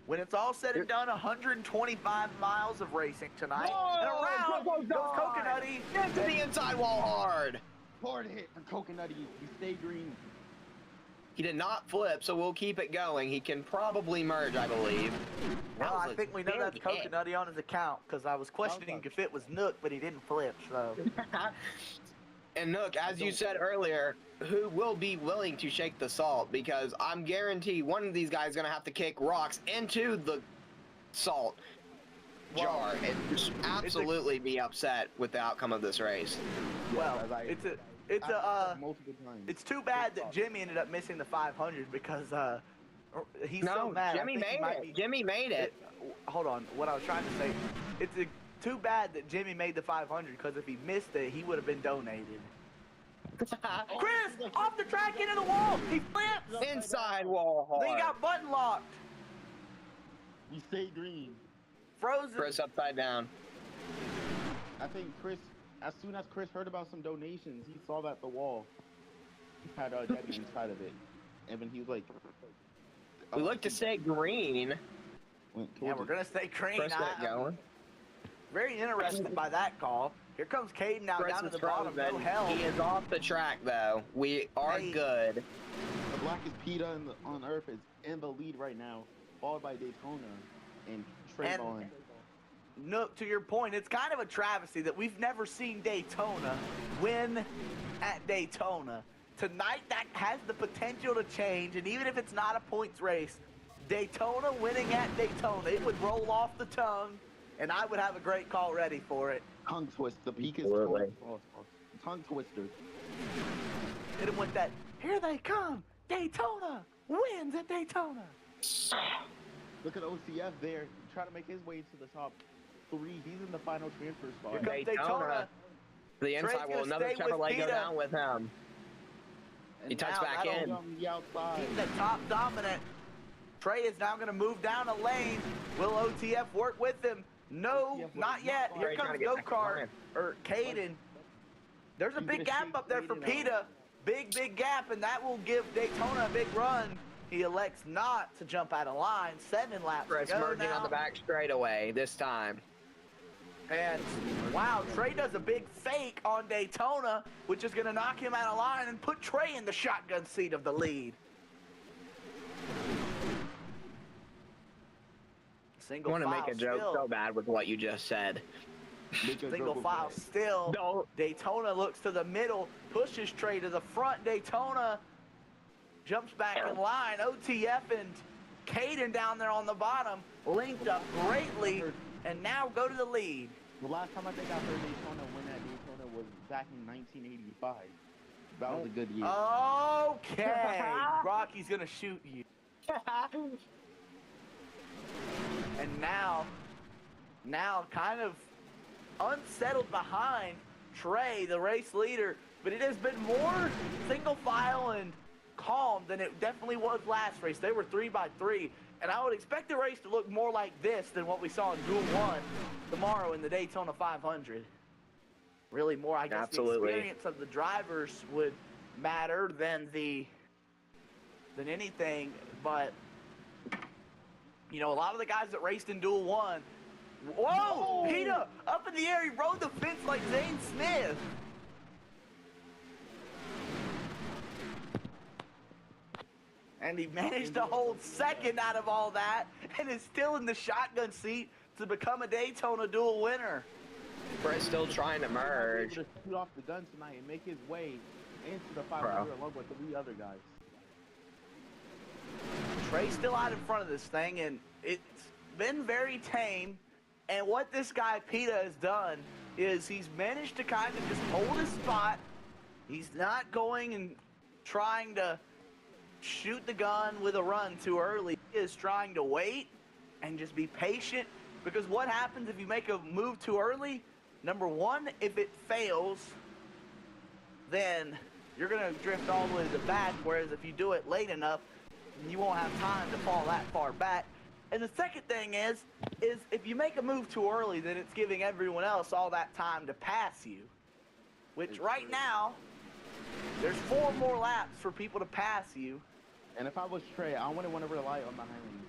When it's all said and done, 125 miles of racing tonight. And around goes Coconutty. Get to the inside wall hard. Hard hit from Coconutty. We stay green. He did not flip, so we'll keep it going. He can probably merge, I believe. That Well, was I a think we know that's big hit. Coconutty on his account because I was questioning if it was Nook, but he didn't flip, so. And look, as you said earlier, who will be willing to shake the salt? Because I'm guaranteed one of these guys is going to have to kick rocks into the salt jar and just absolutely be upset with the outcome of this race. Well, as I- multiple times. it's too bad that Jimmy ended up missing the 500 because he's so No, mad. I Jimmy think he made might it. be- Jimmy made it. Hold on, what I was trying to say, it's too bad that Jimmy made the 500 because if he missed it, he would have been donated. Chris, off the track into the wall. He flips. Inside wall hard. Then he got button locked. We stay green. Frozen. Chris upside down. I think Chris, as soon as Chris heard about some donations, he saw that the wall had Debbie inside of it. And then he was like, We look to stay green. went Yeah, towards we're it. going to stay green. Chris got going. Very interested by that call. Here comes Caden now Chris down to is the bottom. No frozen. help. He is off the track though. We are Hey. good. The blackest PETA on Earth is in the lead right now, followed by Daytona and Trayvon. Nook, to your point, it's kind of a travesty that we've never seen Daytona win at Daytona. tonight that has the potential to change, and even if it's not a points race, Daytona winning at Daytona, it would roll off the tongue, and I would have a great call ready for it. Tongue twist, the peak is Absolutely. tongue twister. Hit him with that, here they come, Daytona wins at Daytona. Look at OCF there, trying to make his way to the top 3. He's in the final transfer spot. Here comes Daytona. Daytona. To the inside, Trey's will gonna another stay with Chevrolet go Peta. down with him? And He tucks now back that'll in. On the outside. keep the top dominant. Trey is now going to move down a lane. Will OTF work with him? No, OTF not was yet. not Here trying to comes get back in Go-Kart, line. or Caden. There's a He's big gonna gap shake up there for Caden Peta. Big gap, and that will give Daytona a big run. He elects not to jump out of line. 7 laps Chris to go merging now. on the back straightaway this time. And wow, Trey does a big fake on Daytona, which is going to knock him out of line and put Trey in the shotgun seat of the lead. I Single want to file make a joke still. so bad with what you just said. Single file still. Don't. Daytona looks to the middle, pushes Trey to the front. Daytona jumps back in line. OTF and Caden down there on the bottom linked up greatly and now go to the lead. The last time I think I heard Daytona win at Daytona was back in 1985. That was a good year. Okay, Rocky's gonna shoot you. And now kind of unsettled behind Trey, the race leader, but it has been more single file and calm than it definitely was last race. They were 3x3, and I would expect the race to look more like this than what we saw in Duel 1 tomorrow in the Daytona 500. Really more, I guess, Absolutely. the experience of the drivers would matter than anything, but you know, a lot of the guys that raced in Duel 1, whoa, Peta up in the air, he rode the fence like Zane Smith. And he managed to hold second out of all that and is still in the shotgun seat to become a Daytona Duel winner. Chris still trying to merge. Able to shoot off the gun tonight and make his way into the 500 along with 3 other guys. Trey's still out in front of this thing, and it's been very tame. And what this guy Peta has done is he's managed to kind of just hold his spot. He's not going and trying to shoot the gun with a run too early. He is trying to wait and just be patient, because what happens if you make a move too early? Number one, if it fails, then you're going to drift all the way to the back, whereas if you do it late enough, you won't have time to fall that far back. And the second thing is if you make a move too early, then it's giving everyone else all that time to pass you. Which right now, there's 4 more laps for people to pass you. And if I was Trey, I wouldn't want to rely on behind me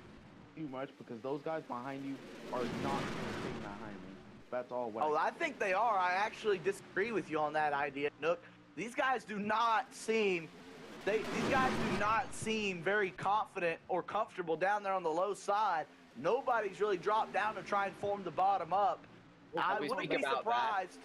too much, because those guys behind you are not staying behind me. That's all. I think they are. I actually disagree with you on that idea, Nook. These guys do not seem very confident or comfortable down there on the low side. Nobody's really dropped down to try and form the bottom up. I wouldn't be surprised.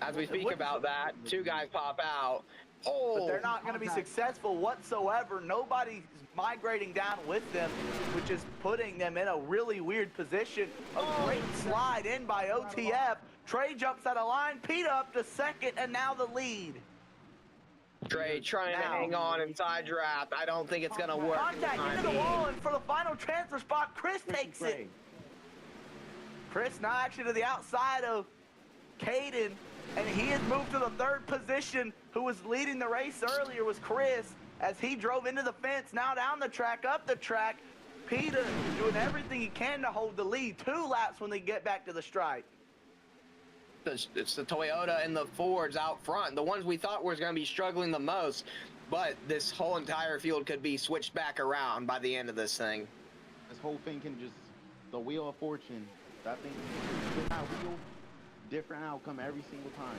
As we speak about that, 2 guys pop out. Oh, but they're not going to be successful whatsoever. Nobody's migrating down with them, which is putting them in a really weird position. A great slide in by OTF. Trey jumps out of line. Peta up to second, and now the lead. Trey trying to hang on inside draft. I don't think it's going to work. Contact into the wall, and for the final transfer spot, Chris takes it. Chris now actually to the outside of Caden, and he has moved to the 3rd position. Who was leading the race earlier was Chris, as he drove into the fence, now down the track, up the track. Peta doing everything he can to hold the lead. 2 laps when they get back to the stripe. It's the Toyota and the Fords out front, the ones we thought was going to be struggling the most. But this whole entire field could be switched back around by the end of this thing. This whole thing can just, the wheel of fortune. That thing, that wheel, different outcome every single time.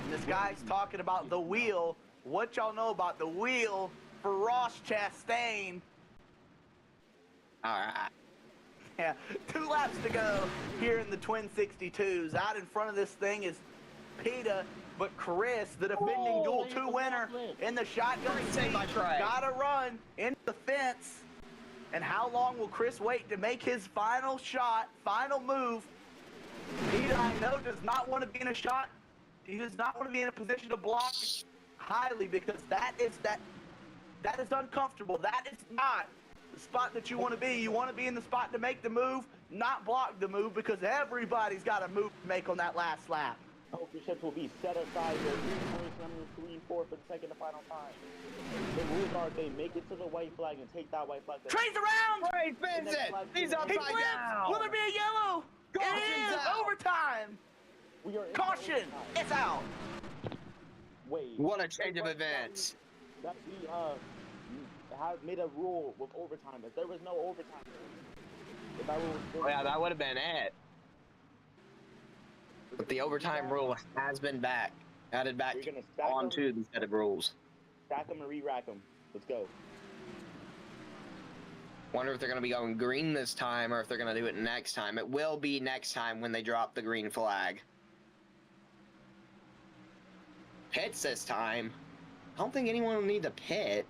And this guy's talking about the wheel. What y'all know about the wheel for Ross Chastain? All right. Yeah, 2 laps to go here in the Twin 62s. Out in front of this thing is Peta. but Chris, the defending Duel 2 winner in the shotgun seat, gotta run into the fence. And how long will Chris wait to make his final shot, final move? He, I know, does not want to be in a shot. He does not want to be in a position to block highly, because that is uncomfortable. That is not the spot that you want to be. You want to be in the spot to make the move, not block the move, because everybody's got a move to make on that last lap. Ships will be set aside for 3 and 4 for the second and final time. The rules are they make it to the white flag and take that white flag. Trey's around! Trey spins it! He's He upside flips! down! Will there be a yellow? Caution's It is! out. Overtime! We are in Caution! overtime. It's out! Wait. What a change of events. That we have made a rule with overtime. If there was no overtime, if that rule was Oh, yeah, that would have been it. But the overtime rule has been added back We're gonna stack onto the set of rules. stack them and re-rack them. Let's go. Wonder if they're going to be going green this time or if they're going to do it next time. It will be next time when they drop the green flag. Pits this time. I don't think anyone will need to pit.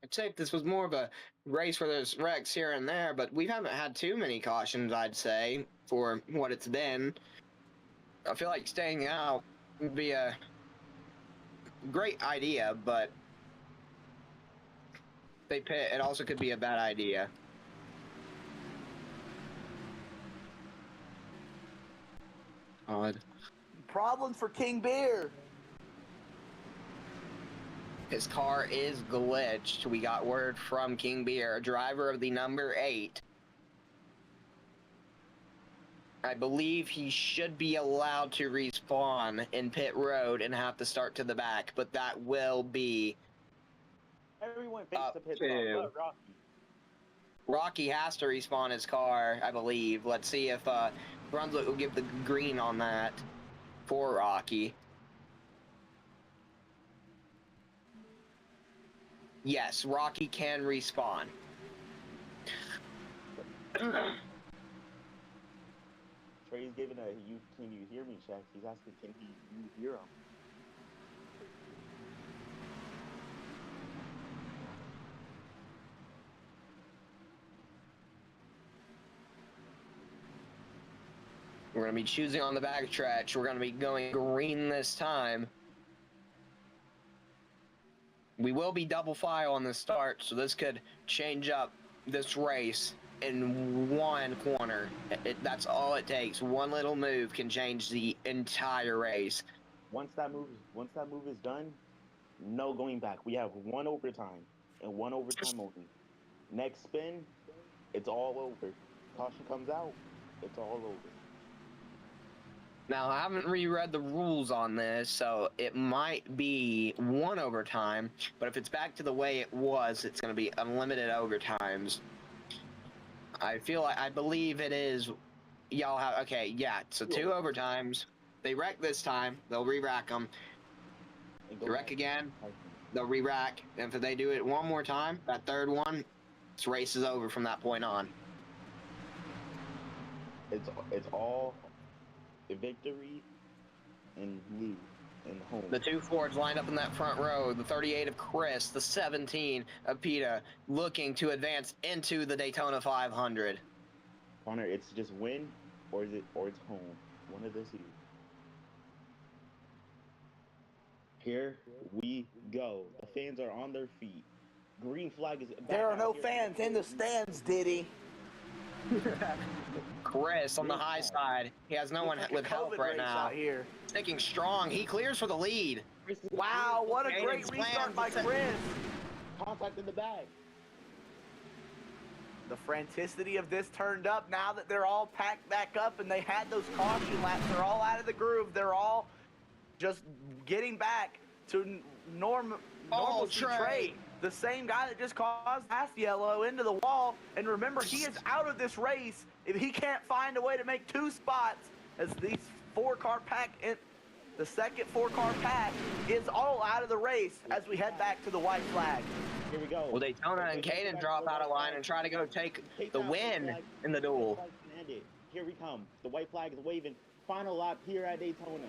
I'd say if this was more of a race where there's wrecks here and there, but we haven't had too many cautions, I'd say, for what it's been. I feel like staying out would be a great idea, but if they pit, it also could be a bad idea. Odd. Problems for King Beer. His car is glitched. We got word from King Beer, driver of the number 8. I believe he should be allowed to respawn in pit road and have to start to the back, but that will be Everyone thinks up the pit to stop, but Rocky. Rocky has to respawn his car, I believe. Let's see if Brunswick will give the green on that for Rocky. Yes, Rocky can respawn. Trey's giving a can you hear me check. He's asking can you hear him? We're going to be choosing on the backstretch. We're going to be going green this time. We will be double file on the start, so this could change up this race in one corner. That's all it takes. One little move can change the entire race. Once that move is done, no going back. We have one overtime and one overtime only. Next spin, it's all over. Caution comes out, it's all over. Now, I haven't reread the rules on this, so it might be one overtime, but if it's back to the way it was, it's going to be unlimited overtimes. I believe it is, y'all have, okay, yeah, so 2 overtimes. They wreck this time, they'll re-rack them. They wreck again, they'll re-rack, and if they do it one more time, that third one, this race is over from that point on. It's all victory and lose and home. The 2 Fords lined up in that front row, the 38 of Chris, the 17 of PETA, looking to advance into the Daytona 500. Connor, it's just win or it's home. One of the two. Here we go. The fans are on their feet. Green flag is back. There are no fans in the stands, Diddy. Chris on the high side. He has no one with help right now. Here. Sticking strong. He clears for the lead. Wow, what a great restart by Chris. Contact in the bag. The franticity of this turned up now that they're all packed back up and they had those caution laps. They're all out of the groove. They're all just getting back to normal Trey. The same guy that just caused past yellow into the wall. And remember, he is out of this race if he can't find a way to make 2 spots as these 4-car pack, the second 4-car pack is all out of the race as we head back to the white flag. Here we go. Well, Daytona and Caden drop out of line and try to go take the win in the duel. Here we come. The white flag is waving. Final lap here at Daytona.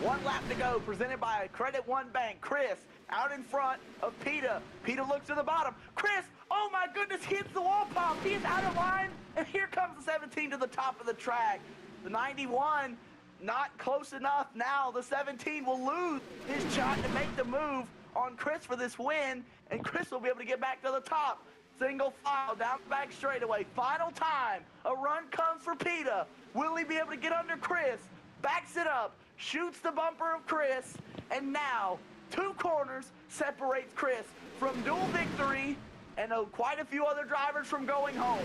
1 lap to go, presented by Credit One Bank. Chris out in front of Peta. Peta looks to the bottom. Chris, oh my goodness, hits the wall pop. He is out of line, and here comes the 17 to the top of the track. The 91 not close enough. Now the 17 will lose his shot to make the move on Chris for this win, and Chris will be able to get back to the top. Single file down the back straightaway. Final time. A run comes for Peta. Will he be able to get under Chris? Backs it up. Shoots the bumper of Chris. And now 2 corners separates Chris from dual victory and quite a few other drivers from going home.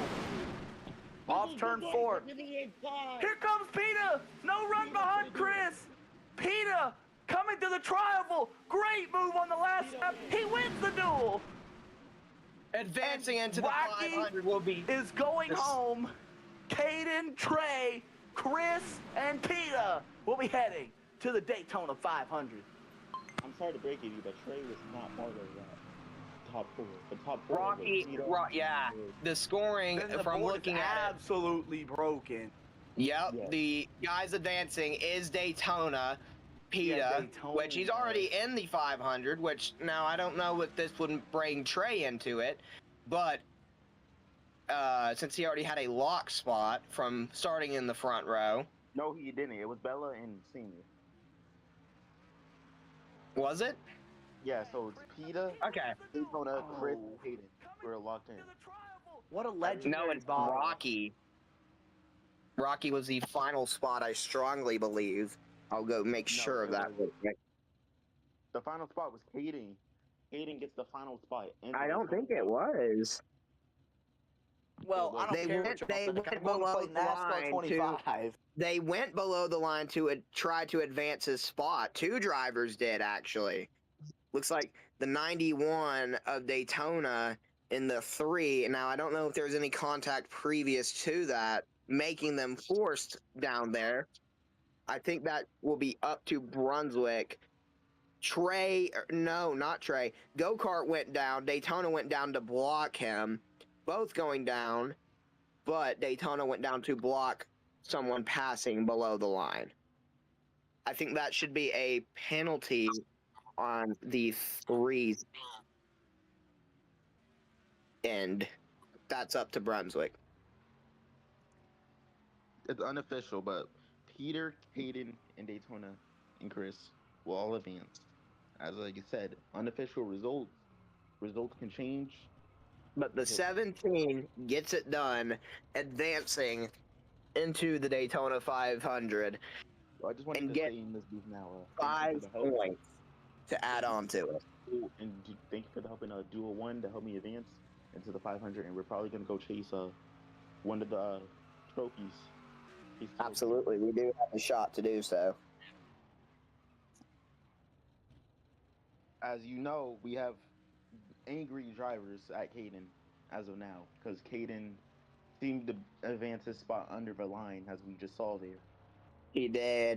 Off turn 4. Here comes Peta. No run behind Chris. Peta coming to the trial. Great move on the last lap. He wins the duel. Advancing into the Rocky 500 will be is going home. Caden, Trey, Chris, and Peta will be heading to the Daytona 500. I'm sorry to break it to you, but Trey was not part of that top 4. The top 4 Rocky. Yeah, the scoring Then the from board looking is at it. absolutely broken. Yep, Yeah. the guys advancing is Daytona, Peta, Yeah, Daytona. which he's already in the 500, which now I don't know if this would bring Trey into it, but since he already had a lock spot from starting in the front row. No, he didn't. It was Bella and Senior. Was it? Yeah, so it's Peta, Okay. Daytona, Chris, Oh. and Hayden. We're locked in. What a legendary No, it's bottle. Rocky. Rocky was the final spot, I strongly believe. I'll go make sure of it that. The final spot was Hayden. Hayden gets the final spot. I don't think it was. Well, I don't They care went- what y'all they think. went I'm going to below play the NASCAR line, 25. They went below the line to try to advance his spot. 2 drivers did, actually. Looks like the 91 of Daytona in the 3. Now, I don't know if there was any contact previous to that, making them forced down there. I think that will be up to Brunswick. No, not Trey. Go-Kart went down. Daytona went down to block him. Both going down, but Daytona went down to block someone passing below the line. I think that should be a penalty on the 3's end. That's up to Brunswick. It's unofficial, but Peter, Hayden, and Daytona and Chris will all advance. As like you said, unofficial results. Results can change. But the 17 gets it done, advancing into the Daytona 500 So I just wanted and to get say in this booth now, 5 thank you for the help. points to add on to it. And thank you for helping Dual 1 to help me advance into the 500. And we're probably gonna go chase one of the trophies. Absolutely, we do have a shot to do so. As you know, we have angry drivers at Caden as of now, because Caden seemed to advance his spot under the line, as we just saw there. He did.